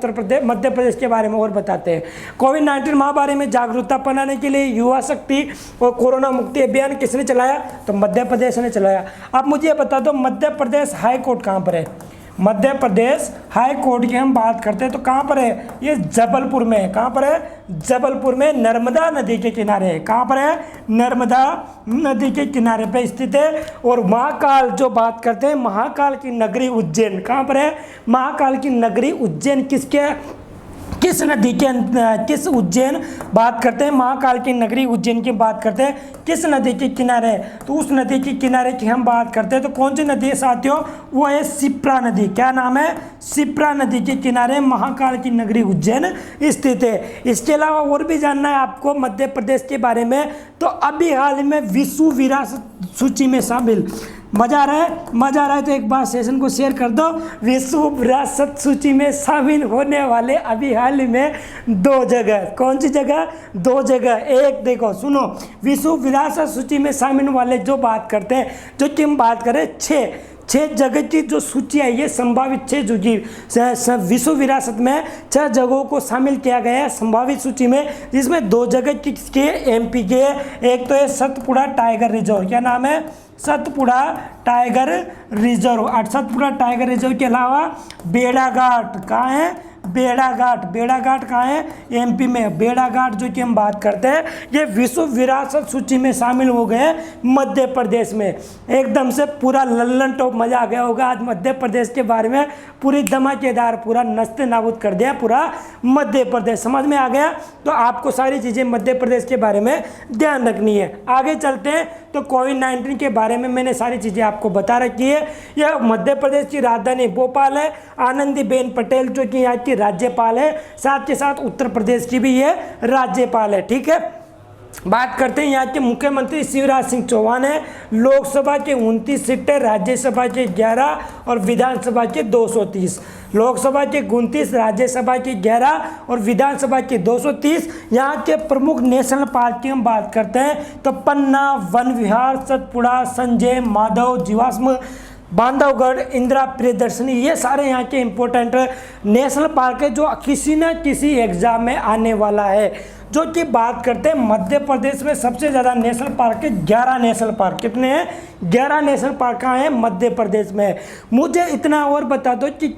मध्य प्रदेश के बारे में और बताते हैं। कोविड-19 महामारी में जागरूकता बनाने के लिए युवा शक्ति और कोरोना मुक्ति अभियान किसने चलाया? तो मध्य प्रदेश ने चलाया। अब मुझे बता दो मध्य प्रदेश हाई कोर्ट कहाँ पर है? मध्य प्रदेश हाई कोर्ट की हम बात करते हैं तो कहाँ पर है? ये जबलपुर में है। कहाँ पर है? जबलपुर में नर्मदा नदी के किनारे है। कहाँ पर है? नर्मदा नदी के किनारे पे स्थित है। और महाकाल जो बात करते हैं, महाकाल की नगरी उज्जैन कहाँ पर है? महाकाल की नगरी उज्जैन किस नदी के किस उज्जैन बात करते हैं? महाकाल की नगरी उज्जैन की बात करते हैं। किस नदी के किनारे? तो उस नदी के किनारे की हम बात करते हैं। तो कौन सी नदी है साथियों? वो है शिप्रा नदी। क्या नाम है? शिप्रा नदी के किनारे महाकाल की नगरी उज्जैन स्थित है। इसके अलावा और भी जानना है आपको मध्य प्रदेश के बारे में, तो अभी हाल में विश्व विरासत सूची में शामिल। मज़ा आ रहा है तो एक बार सेशन को शेयर कर दो। विश्व विरासत सूची में शामिल होने वाले अभी हाल में 2 जगह। कौन सी जगह? 2 जगह। एक देखो सुनो, विश्व विरासत सूची में शामिल वाले जो बात करते हैं, जो कि हम बात करें 6 जगह की जो सूची आई है, संभावित 6 जो विश्व विरासत में 6 जगहों को शामिल किया गया है संभावित सूची में, जिसमें 2 जगह किसके? एमपी के। एक तो है सतपुड़ा टाइगर रिजर्व। क्या नाम है? Satpura tiger reserve. और सतपुड़ा टाइगर रिजर्व के अलावा बेड़ाघाट। कहाँ है? बेड़ाघाट। बेड़ाघाट कहाँ है? एमपी में। बेड़ाघाट जो कि हम बात करते हैं ये विश्व विरासत सूची में शामिल हो गए मध्य प्रदेश में। एकदम से पूरा लल्लन टॉप, मजा आ गया होगा आज मध्य प्रदेश के बारे में, पूरी धमाकेदार, पूरा नस्ते नाबूद कर दिया पूरा मध्य प्रदेश। समझ में आ गया? तो आपको सारी चीज़ें मध्य प्रदेश के बारे में ध्यान रखनी है। आगे चलते हैं तो कोविड-19 के बारे में मैंने सारी चीज़ें आपको बता रखी है। यह मध्य प्रदेश की राजधानी भोपाल है। आनंदीबेन पटेल जो कि यहाँ की राज्यपाल है, साथ के साथ उत्तर प्रदेश की भी ये राज्यपाल है। ठीक है, बात करते हैं यहाँ के मुख्यमंत्री शिवराज सिंह चौहान है। लोकसभा के 29 सीटें, राज्यसभा के 11 और विधानसभा के 230। लोकसभा के 29, राज्यसभा के 11 और विधानसभा के 230। यहाँ के प्रमुख नेशनल पार्क की हम बात करते हैं तो पन्ना, वन विहार, सतपुड़ा, संजय, माधव, जीवाश्म, बांधवगढ़, इंदिरा प्रियदर्शनी, ये सारे यहाँ के इम्पोर्टेंट नेशनल पार्क है जो किसी न किसी एग्जाम में आने वाला है। जो कि बात करते हैं मध्य प्रदेश में सबसे ज़्यादा नेशनल पार्क है, 11 नेशनल पार्क। कितने हैं? 11 नेशनल पार्क कहाँ हैं? मध्य प्रदेश में। मुझे इतना और बता दो कि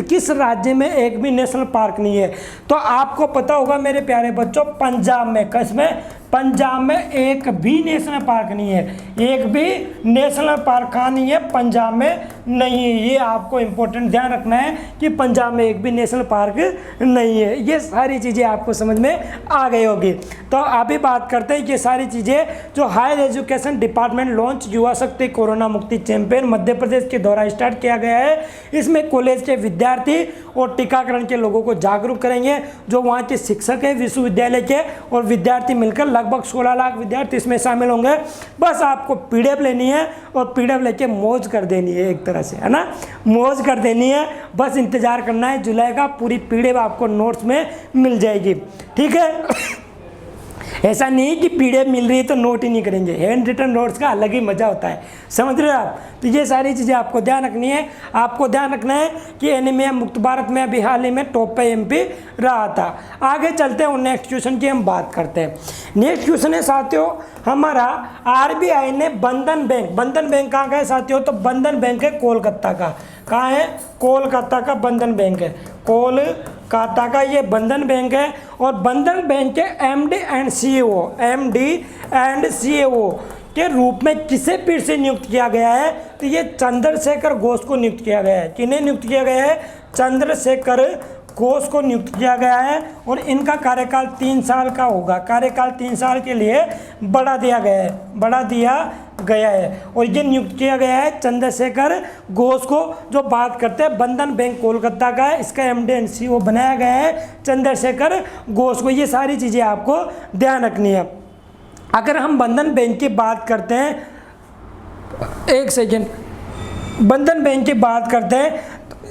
किस राज्य में एक भी नेशनल पार्क नहीं है। तो आपको पता होगा मेरे प्यारे बच्चों, पंजाब में। किसमें? पंजाब में एक भी नेशनल पार्क नहीं है। एक भी नेशनल पार्क कहाँ नहीं है? पंजाब में नहीं है। ये आपको इम्पोर्टेंट ध्यान रखना है कि पंजाब में एक भी नेशनल पार्क नहीं है। ये सारी चीज़ें आपको समझ में आ गई होगी। तो अभी बात करते हैं ये सारी चीज़ें जो हायर एजुकेशन डिपार्टमेंट लॉन्च युवा शक्ति कोरोना मुक्ति चैंपियन मध्य प्रदेश के द्वारा स्टार्ट किया गया है। इसमें कॉलेज के विद्यार्थी और टीकाकरण के लोगों को जागरूक करेंगे। जो वहाँ के शिक्षक है विश्वविद्यालय के और विद्यार्थी मिलकर लगभग 16 लाख विद्यार्थी इसमें शामिल होंगे। बस आपको पीडीएफ लेनी है और पीडीएफ लेके मौज कर देनी है, एक तरह से, है ना, मौज कर देनी है। बस इंतजार करना है जुलाई का, पूरी पीडीएफ आपको नोट्स में मिल जाएगी। ठीक है ऐसा नहीं कि पीडीएफ मिल रही है तो नोट ही नहीं करेंगे। हैंड रिटन नोट्स का अलग ही मजा होता है, समझ रहे हो आप? तो ये सारी चीज़ें आपको ध्यान रखनी है। आपको ध्यान रखना है कि एनीमिया मुक्त भारत में अभी हाल ही में टॉप पे एमपी रहा था। आगे चलते हैं और नेक्स्ट क्वेश्चन की हम बात करते हैं। नेक्स्ट क्वेश्चन है साथियों हमारा, आरबीआई ने बंधन बैंक कहाँ का है साथियों? तो बंधन बैंक है कोलकाता का। कहाँ है? कोलकाता का बंधन बैंक है। कोलकाता का ये बंधन बैंक है। और बंधन बैंक के एमडी एंड सीईओ के रूप में किसे फिर से नियुक्त किया गया है? तो ये चंद्रशेखर घोष को नियुक्त किया गया है। किन्हें नियुक्त किया गया है? चंद्रशेखर घोष को नियुक्त किया गया है। और इनका कार्यकाल 3 साल का होगा। कार्यकाल 3 साल के लिए बढ़ा दिया गया है। और ये नियुक्त किया गया है चंद्रशेखर घोष को। जो बात करते हैं बंधन बैंक कोलकाता का है, इसका एमडी एंड सीईओ बनाया गया है चंद्रशेखर घोष को। ये सारी चीज़ें आपको ध्यान रखनी है। अगर हम बंधन बैंक की बात करते हैं, एक सेकेंड, बंधन बैंक की बात करते हैं,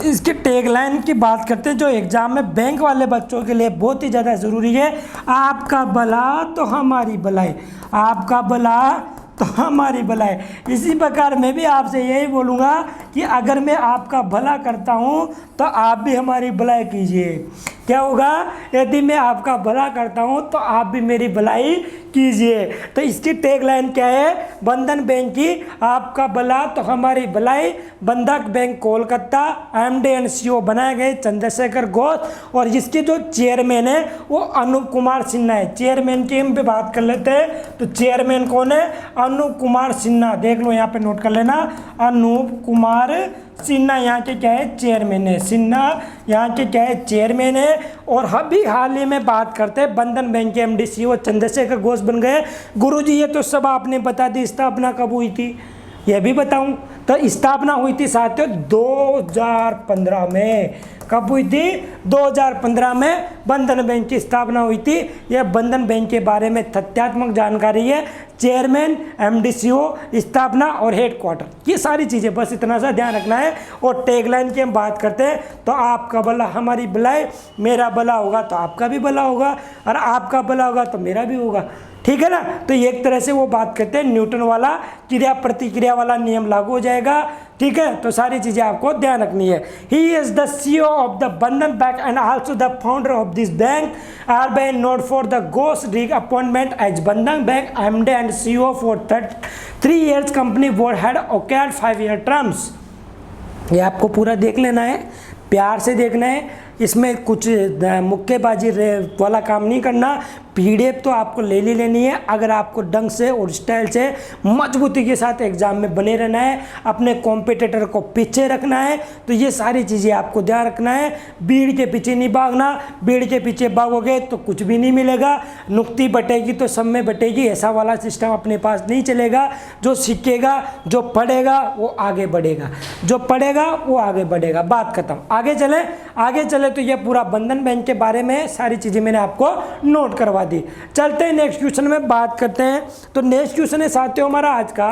इसकी टैगलाइन की बात करते हैं जो एग्जाम में बैंक वाले बच्चों के लिए बहुत ही ज़्यादा ज़रूरी है। आपका भला तो हमारी भलाई, आपका भला तो हमारी भलाई। इसी प्रकार मैं भी आपसे यही बोलूँगा कि अगर मैं आपका भला करता हूँ तो आप भी हमारी भलाई कीजिए। क्या होगा? यदि मैं आपका भला करता हूँ तो आप भी मेरी भलाई कीजिए। तो इसकी टैगलाइन क्या है बंधन बैंक की? आपका भला तो हमारी भलाई। बंधक bank Kolkata, MD and CEO बनाए गए चंद्रशेखर घोष। और इसके जो चेयरमैन है वो अनूप कुमार सिन्हा है। चेयरमैन की हम पे बात कर लेते हैं। तो चेयरमैन कौन है? अनूप कुमार सिन्हा। देख लो यहाँ पे नोट कर लेना, अनूप कुमार सिन्हा यहाँ के क्या है? चेयरमैन है। सिन्हा यहाँ के क्या है? चेयरमैन है। और अभी हाल ही में बात करते हैं बंधन बैंक के एमडी सीईओ चंद्रशेखर घोष बन गए। गुरुजी ये तो सब आपने बता दी, स्थापना कब हुई थी यह भी बताऊं। तो स्थापना हुई थी साथियों 2015 में। कब हुई थी? 2015 में बंधन बैंक की स्थापना हुई थी। यह बंधन बैंक के बारे में तथ्यात्मक जानकारी है। चेयरमैन, एमडी सीईओ, स्थापना और हेडक्वार्टर, ये सारी चीज़ें, बस इतना सा ध्यान रखना है। और टैगलाइन की हम बात करते हैं तो आपका भला हमारी भलाई, मेरा भला होगा तो आपका भी भला होगा और आपका भला होगा तो मेरा भी होगा। ठीक है ना? तो एक तरह से वो बात करते हैं न्यूटन वाला क्रिया प्रतिक्रिया वाला नियम लागू हो जाएगा। ठीक है, तो सारी चीज़ें आपको ध्यान रखनी है। He is the CEO of the Bandhan bank and also the founder of this bank. RBI note for the Ghosh appointment as Bandhan bank MD and CEO for 3 years company board had okayed 5 year terms. ये आपको पूरा देख लेना है, प्यार से देखना है। इसमें कुछ मुक्केबाजी वाला काम नहीं करना। पीडीएफ तो आपको ले लेनी है अगर आपको ढंग से और स्टाइल से मजबूती के साथ एग्जाम में बने रहना है, अपने कॉम्पिटिटर को पीछे रखना है। तो ये सारी चीज़ें आपको ध्यान रखना है। भीड़ के पीछे नहीं भागना, भीड़ के पीछे भागोगे तो कुछ भी नहीं मिलेगा। नुक्ती बटेगी तो सब में बटेगी, ऐसा वाला सिस्टम अपने पास नहीं चलेगा। जो सीखेगा, जो पढ़ेगा वो आगे बढ़ेगा, जो पढ़ेगा वो आगे बढ़ेगा। बात खत्म। आगे चले तो ये पूरा बंधन बैंक के बारे में सारी चीज़ें मैंने आपको नोट करवा दी। चलते हैं नेक्स्ट क्वेश्चन में बात करते हैं। तो नेक्स्ट क्वेश्चन है साथियों हमारा आज का,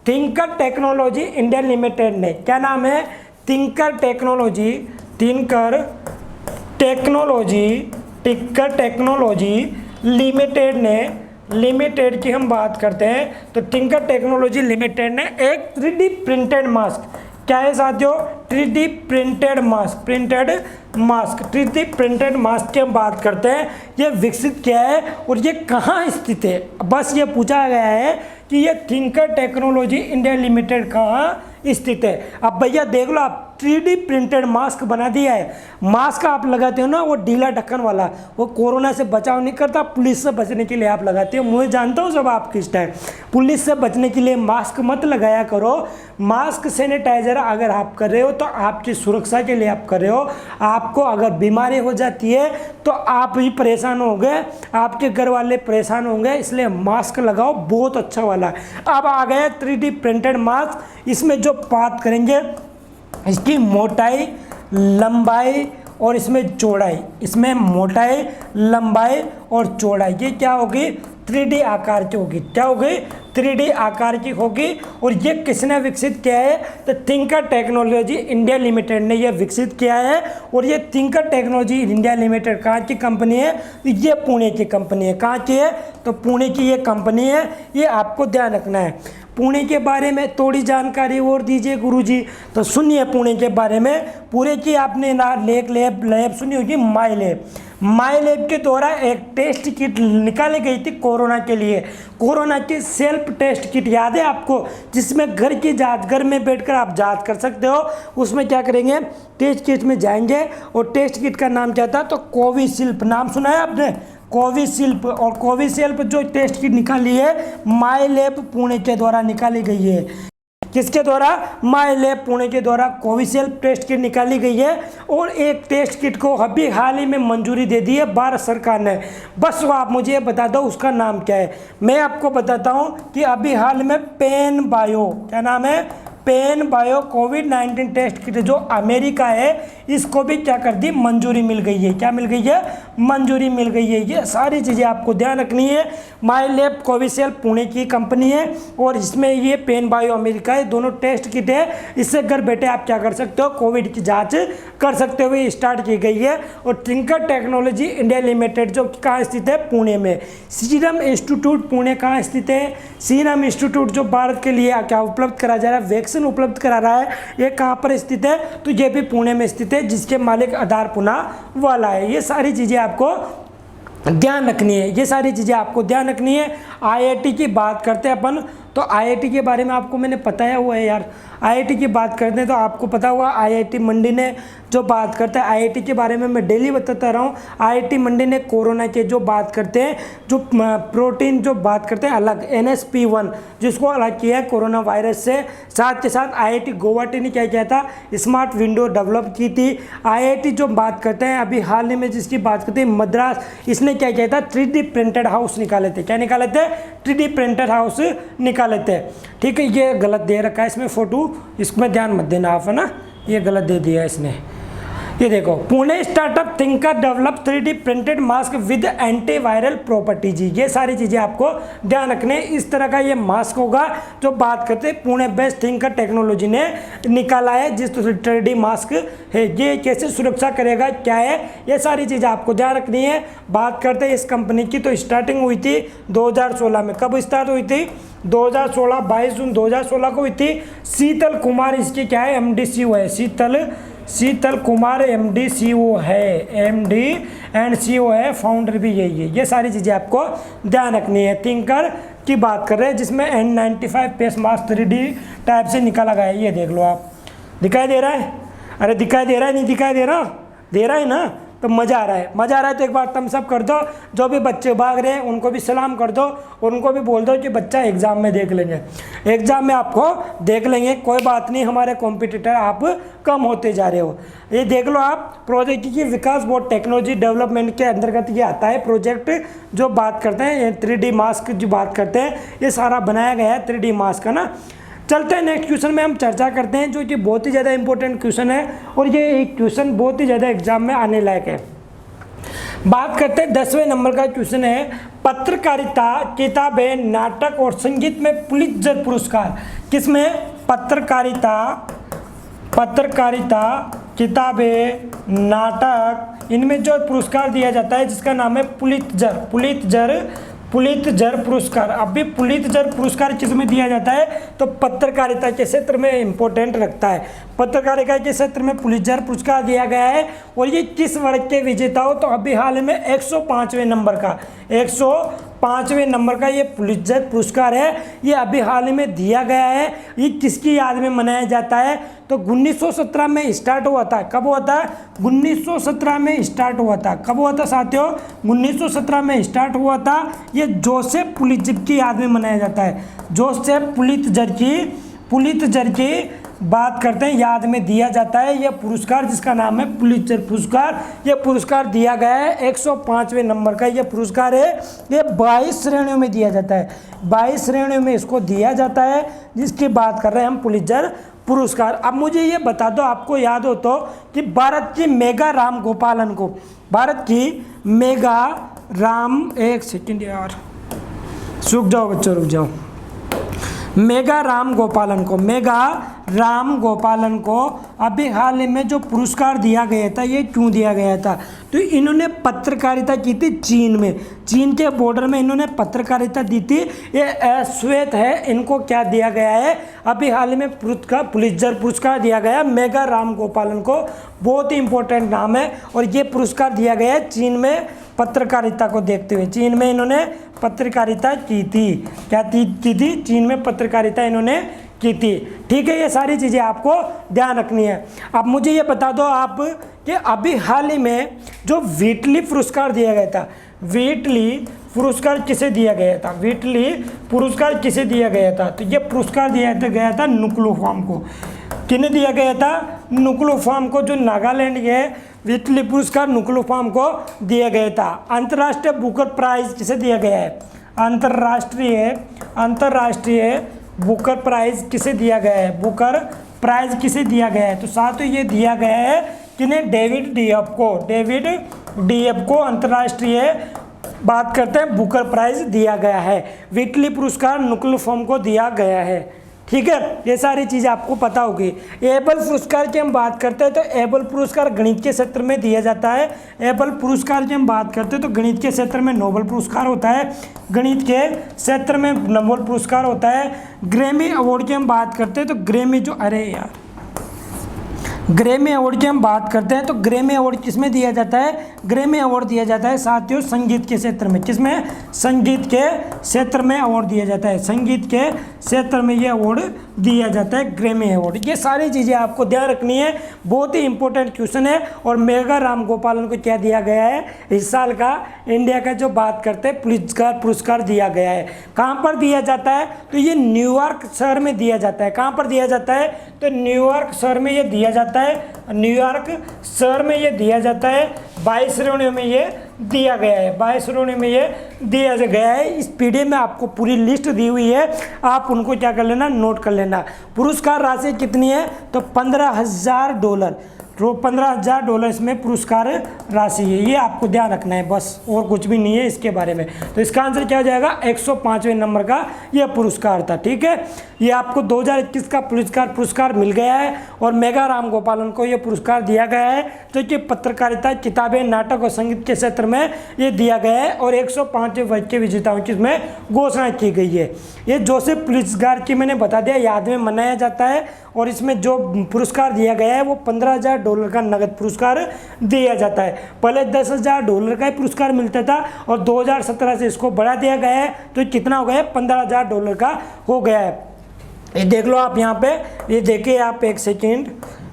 थिंकर टेक्नोलॉजी इंडिया लिमिटेड ने, क्या नाम है, थिंकर टेक्नोलॉजी लिमिटेड की हम बात करते हैं। तो थिंकर टेक्नोलॉजी लिमिटेड ने एक 3D प्रिंटेड मास्क, क्या है साथियों, 3D printed mask 3D printed mask की हम बात करते हैं। ये विकसित किया है और ये कहाँ स्थित है, बस ये पूछा गया है कि ये थिंकर टेक्नोलॉजी इंडिया लिमिटेड कहाँ स्थित है। अब भैया देख लो, आप 3D प्रिंटेड मास्क बना दिया है। मास्क आप लगाते हो ना, वो ढीला ढक्कन वाला, वो कोरोना से बचाव नहीं करता, पुलिस से बचने के लिए आप लगाते हो। मुझे जानता हूँ सब आप किस टाइम, पुलिस से बचने के लिए मास्क मत लगाया करो। मास्क सैनिटाइजर अगर आप कर रहे हो तो आपकी सुरक्षा के लिए आप कर रहे हो। आपको अगर बीमारी हो जाती है तो आप ही परेशान होंगे, आपके घर वाले परेशान होंगे, इसलिए मास्क लगाओ बहुत अच्छा वाला। अब आ गया 3D प्रिंटेड मास्क। इसमें जो बात करेंगे इसकी मोटाई, लंबाई और इसमें चौड़ाई, इसमें मोटाई, लंबाई और चौड़ाई ये क्या होगी, 3D आकार की होगी। क्या होगी, 3D आकार की होगी। और ये किसने विकसित किया है, तो थिंकर टेक्नोलॉजी इंडिया लिमिटेड ने ये विकसित किया है। और ये थिंकर टेक्नोलॉजी इंडिया लिमिटेड कहाँ की कंपनी है, ये पुणे की कंपनी है। कहाँ की है, तो पुणे की ये कंपनी है, ये आपको ध्यान रखना है। पुणे के बारे में थोड़ी जानकारी और दीजिए गुरुजी, तो सुनिए पुणे के बारे में। पुणे की आपने लैब सुनी होगी, माई लैब के द्वारा एक टेस्ट किट निकाली गई थी कोरोना के लिए। कोरोना की सेल्फ टेस्ट किट याद है आपको, जिसमें घर की जांच, घर में बैठकर आप जांच कर सकते हो। उसमें क्या करेंगे, टेस्ट किट में जाएंगे और टेस्ट किट का नाम क्या था, तो कोविशील्ड, नाम सुना है आपने, कोविशील्ड। और कोविशील्ड जो टेस्ट किट निकाली है माई लैब पुणे के द्वारा निकाली गई है। किसके द्वारा, माई लैब पुणे के द्वारा कोविशील्ड टेस्ट किट निकाली गई है। और एक टेस्ट किट को अभी हाल ही में मंजूरी दे दी है भारत सरकार ने। बस वो आप मुझे बता दो उसका नाम क्या है। मैं आपको बताता हूँ कि अभी हाल में पेन बायो, क्या नाम है, पेन बायो कोविड-19 टेस्ट किट जो अमेरिका है, इसको भी क्या कर दी, मंजूरी मिल गई है। क्या मिल गई है, मंजूरी मिल गई है। ये सारी चीज़ें आपको ध्यान रखनी है। माई लैब कोविशील्ड पुणे की कंपनी है और इसमें ये पेन बायो अमेरिका है, दोनों टेस्ट किट है। इससे घर बैठे आप क्या कर सकते हो, कोविड की जांच कर सकते हो। ये स्टार्ट की गई है। और थिंकर टेक्नोलॉजी इंडिया लिमिटेड जो कहाँ स्थित है, पुणे में। सीरम इंस्टीट्यूट पुणे कहाँ स्थित है, सीरम इंस्टीट्यूट जो भारत के लिए क्या उपलब्ध करा जा रहा है, वैक्सीन उपलब्ध करा रहा है, ये कहाँ पर स्थित है, तो ये भी पुणे में स्थित है, जिसके मालिक आधार पूना वाला है। ये सारी चीज़ें आपको ध्यान रखनी है, ये सारी चीज़ें आपको ध्यान रखनी है। आईआईटी की बात करते हैं अपन, तो आईआईटी के बारे में आपको मैंने बताया हुआ है यार। आईआईटी की बात करते हैं तो आपको पता हुआ आईआईटी मंडी ने जो बात करता है, आईआईटी के बारे में मैं डेली बताता रहा हूँ। आईआईटी मंडी ने कोरोना के जो बात करते हैं, जो प्रोटीन जो बात करते हैं अलग, NSP1 जिसको अलग किया है कोरोना वायरस से। साथ के साथ आईआईटी गुवाहाटी ने क्या किया था, स्मार्ट विंडो डेवलप की थी। आईआईटी जो बात करते हैं अभी हाल ही में जिसकी बात करते हैं मद्रास, इसने क्या किया था, 3D प्रिंटेड हाउस निकाले थे। क्या निकाले थे, 3D प्रिंटेड हाउस निकाले थे। ठीक है, ये गलत दे रखा है इसमें फोटो, इसमें ध्यान मत देना आप, है ना, ये गलत दे दिया है इसने। ये देखो, Pune startup thinker develop 3D printed mask with antiviral property जी। ये सारी चीज़ें आपको ध्यान रखने। इस तरह का ये मास्क होगा जो बात करते हैं पुणे बेस्ड थिंकर टेक्नोलॉजी ने निकाला है, जिस 3D मास्क है। ये कैसे सुरक्षा करेगा, क्या है, ये सारी चीज़ें आपको ध्यान रखनी है। बात करते हैं इस कंपनी की, तो स्टार्टिंग हुई थी 2016 में। कब स्टार्ट हुई थी, 2016, 22 जून 2016 को हुई थी। शीतल कुमार इसके क्या है, MD CEO है, शीतल कुमार MD CEO है, MD एंड CEO है, फाउंडर भी यही है। ये सारी चीज़ें आपको ध्यान रखनी है। थिंकर की बात कर रहे हैं जिसमें N95 face mask 3D type से निकाला गया है। ये देख लो आप, दिखाई दे रहा है, अरे दिखाई दे रहा है, नहीं दिखाई दे रहा, दे रहा है ना, तो मज़ा आ रहा है, मज़ा आ रहा है तो एक बार थम्स अप कर दो। जो भी बच्चे भाग रहे हैं उनको भी सलाम कर दो, उनको भी बोल दो कि बच्चा एग्ज़ाम में देख लेंगे, एग्ज़ाम में आपको देख लेंगे, कोई बात नहीं, हमारे कॉम्पिटिटर आप कम होते जा रहे हो। ये देख लो आप, प्रोजेक्ट की विकास बोर्ड टेक्नोलॉजी डेवलपमेंट के अंतर्गत ये आता है प्रोजेक्ट, जो बात करते हैं 3D मास्क जो बात करते हैं, ये सारा बनाया गया है 3D मास्क का ना। चलते हैं नेक्स्ट क्वेश्चन में हम चर्चा करते हैं, जो कि बहुत ही ज़्यादा इंपॉर्टेंट क्वेश्चन है और ये एक क्वेश्चन बहुत ही ज़्यादा एग्जाम में आने लायक है। बात करते हैं 10वें नंबर का क्वेश्चन है, पत्रकारिता, किताबें, नाटक और संगीत में पुलित्जर पुरस्कार किसमें? पत्रकारिता, किताबें, नाटक, इनमें जो पुरस्कार दिया जाता है जिसका नाम है पुलित्जर पुरस्कार। अब भी पुलित्जर पुरस्कार किस में दिया जाता है? तो पत्रकारिता के क्षेत्र में इंपॉर्टेंट रखता है। पत्रकारिता के क्षेत्र में पुलित्जर पुरस्कार दिया गया है और ये किस वर्ग के विजेता हो? तो अभी हाल में 105वें नंबर का 105वें नंबर का ये पुलित्जर पुरस्कार है, ये अभी हाल में दिया गया है। ये किसकी याद में मनाया जाता है? तो 1917 में स्टार्ट हुआ था। कब हुआ था? 1917 में स्टार्ट हुआ था। कब हुआ था साथियों? 1917 में स्टार्ट हुआ था। ये जोसेफ पुलित्जर की याद में मनाया जाता है। जोसेफ पुलित्जर की बात करते हैं, याद में दिया जाता है यह पुरस्कार, जिसका नाम है पुलित्जर पुरस्कार। यह पुरस्कार दिया गया है 105वें नंबर का यह पुरस्कार है। ये 22 श्रेणियों में दिया जाता है, 22 श्रेणियों में इसको दिया जाता है, जिसकी बात कर रहे हैं हम पुलित्जर पुरस्कार। अब मुझे ये बता दो, आपको याद हो तो, कि भारत की मेगा राम गोपालन को, भारत की मेगा राम, एक सेकंड यार, रुक जाओ बच्चों, रुक जाओ। मेगा राम गोपालन को अभी हाल में जो पुरस्कार दिया गया था, ये क्यों दिया गया था? तो इन्होंने पत्रकारिता की थी चीन में, चीन के बॉर्डर में इन्होंने पत्रकारिता दी थी। ये श्वेत है, इनको क्या दिया गया है? अभी हाल में पुलित्जर पुरस्कार दिया गया मेगा राम गोपालन को। बहुत ही इंपॉर्टेंट नाम है और ये पुरस्कार दिया गया है चीन में पत्रकारिता को देखते हुए। चीन में इन्होंने पत्रकारिता की थी, क्या की थी? चीन में पत्रकारिता इन्होंने की थी। ठीक है, ये सारी चीज़ें आपको ध्यान रखनी है। अब मुझे ये बता दो आप कि अभी हाल ही में जो व्हिटली पुरस्कार दिया गया था, व्हिटली पुरस्कार किसे दिया गया था? व्हिटली पुरस्कार किसे दिया गया था? तो ये पुरस्कार दिया गया था नुक्लूफाम को। किन्हें दिया गया था? नुक्लूफाम को, जो नागालैंड के व्हिटली पुरस्कार नुक्लूफाम को दिया गया था। अंतर्राष्ट्रीय बुकर प्राइज किसे दिया गया है? अंतर्राष्ट्रीय बुकर प्राइज किसे दिया गया है? बुकर प्राइज किसे दिया गया है? तो साथ ही ये दिया गया है किन्हें? डेविड डीएफ को अंतर्राष्ट्रीय बात करते हैं बुकर प्राइज दिया गया है। व्हिटली पुरस्कार नुक्लूफाम को दिया गया है। ठीक है, ये सारी चीज़ें आपको पता होगी। एबल पुरस्कार की हम बात करते हैं तो एबल पुरस्कार गणित के क्षेत्र में दिया जाता है। एबल पुरस्कार की हम बात करते हैं तो गणित के क्षेत्र में नोबेल पुरस्कार होता है, गणित के क्षेत्र में नोबेल पुरस्कार होता है। ग्रैमी अवार्ड की हम बात करते हैं तो ग्रैमी अवार्ड की हम बात करते हैं तो ग्रैमी अवार्ड किसमें दिया जाता है? ग्रैमी अवार्ड दिया जाता है साथियों संगीत के क्षेत्र में। किसमें? संगीत के क्षेत्र में अवार्ड दिया जाता है, संगीत के क्षेत्र में ये अवार्ड दिया जाता है, ग्रैमी अवार्ड। ये सारी चीज़ें आपको ध्यान रखनी है, बहुत ही इंपॉर्टेंट क्वेश्चन है। और मेगा राम गोपालन को क्या दिया गया है? इस साल का इंडिया का जो बात करते हैं पुरस्कार दिया गया है। कहाँ पर दिया जाता है? तो ये न्यूयॉर्क शहर में दिया जाता है। कहाँ पर दिया जाता है? तो न्यूयॉर्क शहर में ये दिया जाता है, न्यूयॉर्क शहर में ये दिया जाता है। 22 श्रेणियों में ये दिया गया है, 22 श्रेणियों में ये दिया गया है। इस पीडीएफ में आपको पूरी लिस्ट दी हुई है, आप उनको क्या कर लेना? नोट कर लेना। पुरस्कार राशि कितनी है? तो $15,000, $15,000 इसमें पुरस्कार राशि है। ये आपको ध्यान रखना है, बस और कुछ भी नहीं है इसके बारे में। तो इसका आंसर क्या हो जाएगा? 105वें नंबर का यह पुरस्कार था। ठीक है, ये आपको 2021 का पुरस्कार मिल गया है और मेगा राम गोपालन को यह पुरस्कार दिया गया है, जो कि पत्रकारिता, किताबें, नाटक और संगीत के क्षेत्र में ये दिया गया है और 105वें वर्ग के विजेताओं की इसमें घोषणा की गई है। ये जोसेफ पुरस्कार की मैंने बता दिया, याद में मनाया जाता है और इसमें जो पुरस्कार दिया गया है वो $15,000 का नगद पुरस्कार दिया जाता है। पहले $10,000 का ही पुरस्कार मिलता था और 2017 से इसको बढ़ा दिया गया है, तो कितना हो गया है? $15,000 का हो गया है। ये देख लो आप यहाँ पे, ये देखिए आप, एक सेकेंड,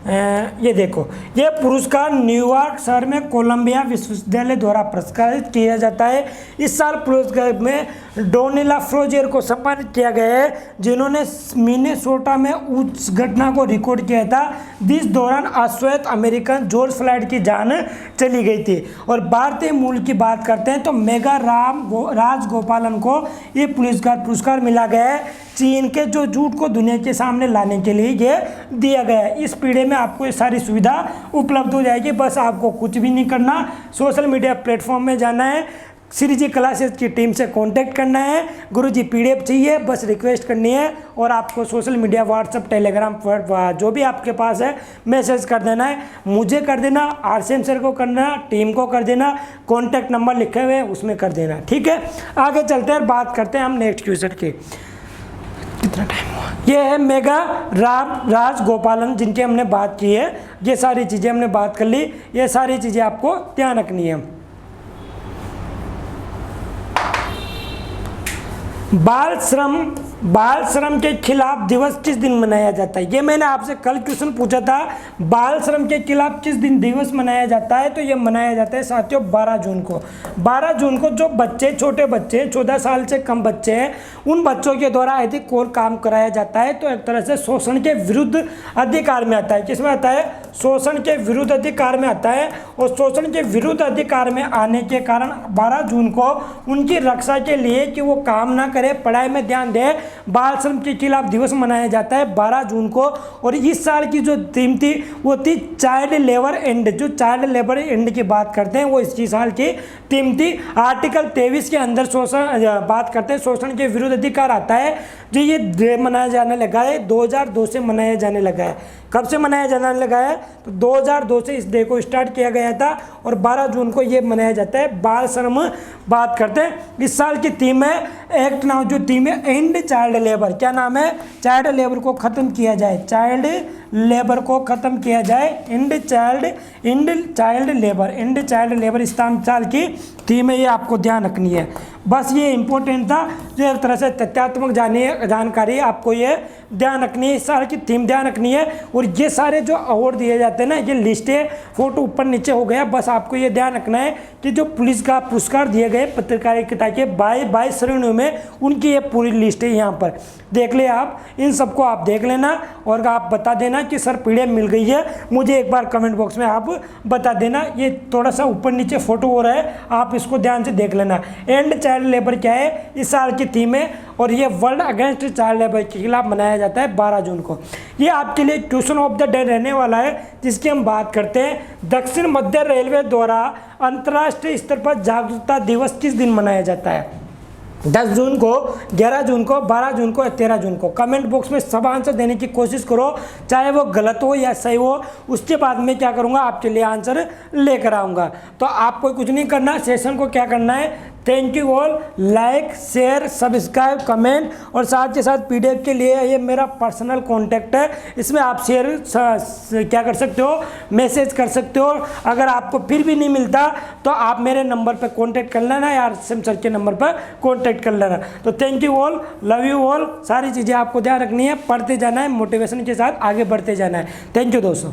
ये देखो, ये पुरस्कार न्यूयॉर्क शहर में कोलंबिया विश्वविद्यालय द्वारा पुरस्कारित किया जाता है। इस साल पुरस्कार में डोनिला फ्रोजियर को सम्मानित किया गया है, जिन्होंने मिनेसोटा में उस घटना को रिकॉर्ड किया था जिस दौरान अश्वेत अमेरिकन जॉर्ज फ्लॉयड की जान चली गई थी। और भारतीय मूल की बात करते हैं तो मेगा राजगोपालन को ये पुरस्कार मिला गया है। चीन के जो झूठ को दुनिया के सामने लाने के लिए ये दिया गया है। इस पीढ़ी में आपको ये सारी सुविधा उपलब्ध हो जाएगी। बस आपको कुछ भी नहीं करना, सोशल मीडिया प्लेटफॉर्म में जाना है, श्री जी क्लासेस की टीम से कांटेक्ट करना है, गुरुजी पीडीएफ चाहिए, बस रिक्वेस्ट करनी है और आपको सोशल मीडिया व्हाट्सएप टेलीग्राम पर जो भी आपके पास है मैसेज कर देना है। मुझे कर देना, आरसीएम सर को करना, टीम को कर देना, कॉन्टैक्ट नंबर लिखे हुए हैं उसमें कर देना। ठीक है, आगे चलते हैं, बात करते हैं हम नेक्स्ट क्वेश्चन की। कितना टाइम हुआ? ये है मेगा राजगोपालन, जिनकी हमने बात की है। ये सारी चीज़ें हमने बात कर ली, ये सारी चीज़ें आपको ध्यान रखनी है। बाल श्रम के खिलाफ दिवस किस दिन मनाया जाता है? ये मैंने आपसे कल क्वेश्चन पूछा था, बाल श्रम के खिलाफ किस दिन दिवस मनाया जाता है? तो ये मनाया जाता है साथियों 12 जून को। 12 जून को जो बच्चे, छोटे बच्चे, 14 साल से कम बच्चे हैं, उन बच्चों के द्वारा अनैतिक कोल काम कराया जाता है। तो एक तरह से शोषण के विरुद्ध अधिकार में आता है। किसमें आता है? शोषण के विरुद्ध अधिकार में आता है। और शोषण के विरुद्ध अधिकार में आने के कारण 12 जून को उनकी रक्षा के लिए कि वो काम ना करे, पढ़ाई में ध्यान दे, बाल श्रम के खिलाफ दिवस मनाया जाता है 12 जून को। और इस साल की जो थीम थी वो थी चाइल्ड लेबर एंड। जो चाइल्ड लेबर एंड की बात करते हैं वो इसी साल की थीम थी। आर्टिकल 23 के अंदर शोषण बात करते हैं, शोषण के विरुद्ध अधिकार आता है। जो ये डे मनाया जाने लगा है 2002 से मनाया जाने लगा है। कब से मनाया जाने लगा है? तो 2002 से इस डे को स्टार्ट किया गया था और 12 जून को ये मनाया जाता है। बाल श्रम बात करते हैं, इस साल की थीम है एक्ट नाउ, जो थीम है एंड चाइल्ड लेबर। क्या नाम है? चाइल्ड लेबर को खत्म किया जाए, चाइल्ड लेबर को खत्म किया जाए, एंड चाइल्ड लेबर इस साल की थीम है। ये आपको ध्यान रखनी है, बस ये इंपॉर्टेंट था। जो एक तरह से तथ्यात्मक जानकारी आपको ये ध्यान रखनी है, इस साल की थीम ध्यान रखनी है। और ये सारे जो अवार्ड दिए जाते हैं ना, ये लिस्ट है, फोटो ऊपर नीचे हो गया। बस आपको ये ध्यान रखना है कि जो पुलिस का पुरस्कार दिए गए पत्रकारिता के 22 श्रेणियों में, उनकी ये पूरी लिस्ट है। यहाँ पर देख ले आप, इन सबको आप देख लेना और आप बता देना कि सर पीडीएफ मिल गई है। मुझे एक बार कमेंट बॉक्स में आप बता देना। ये थोड़ा सा ऊपर नीचे फोटो हो रहा है, आप इसको ध्यान से देख लेना। एंड चाइल्ड लेबर क्या है? इस साल की थीम है और ये वर्ल्ड अगेंस्ट चाइल्ड लेबर के खिलाफ मनाया जाता है 12 जून को। ये आपके लिए क्वेश्चन ऑफ द डे रहने वाला है, जिसकी हम बात करते हैं। दक्षिण मध्य रेलवे द्वारा अंतर्राष्ट्रीय स्तर पर जागरूकता दिवस किस दिन मनाया जाता है? 10 जून को, 11 जून को, 12 जून को या 13 जून को? कमेंट बॉक्स में सब आंसर देने की कोशिश करो, चाहे वो गलत हो या सही हो। उसके बाद मैं क्या करूँगा, आपके लिए आंसर लेकर आऊँगा। तो आपको कुछ नहीं करना, सेशन को क्या करना है, thank you all, like share subscribe comment. और साथ के साथ पीडीएफ के लिए ये मेरा पर्सनल कॉन्टैक्ट है, इसमें आप शेयर क्या कर सकते हो, मैसेज कर सकते हो। अगर आपको फिर भी नहीं मिलता तो आप मेरे नंबर पर कॉन्टैक्ट कर लेना या आरसीएम सर के नंबर पर कॉन्टैक्ट कर लेना। तो thank you all, love you all. सारी चीज़ें आपको ध्यान रखनी है, पढ़ते जाना है, मोटिवेशन के साथ आगे बढ़ते जाना है। थैंक यू दोस्तों।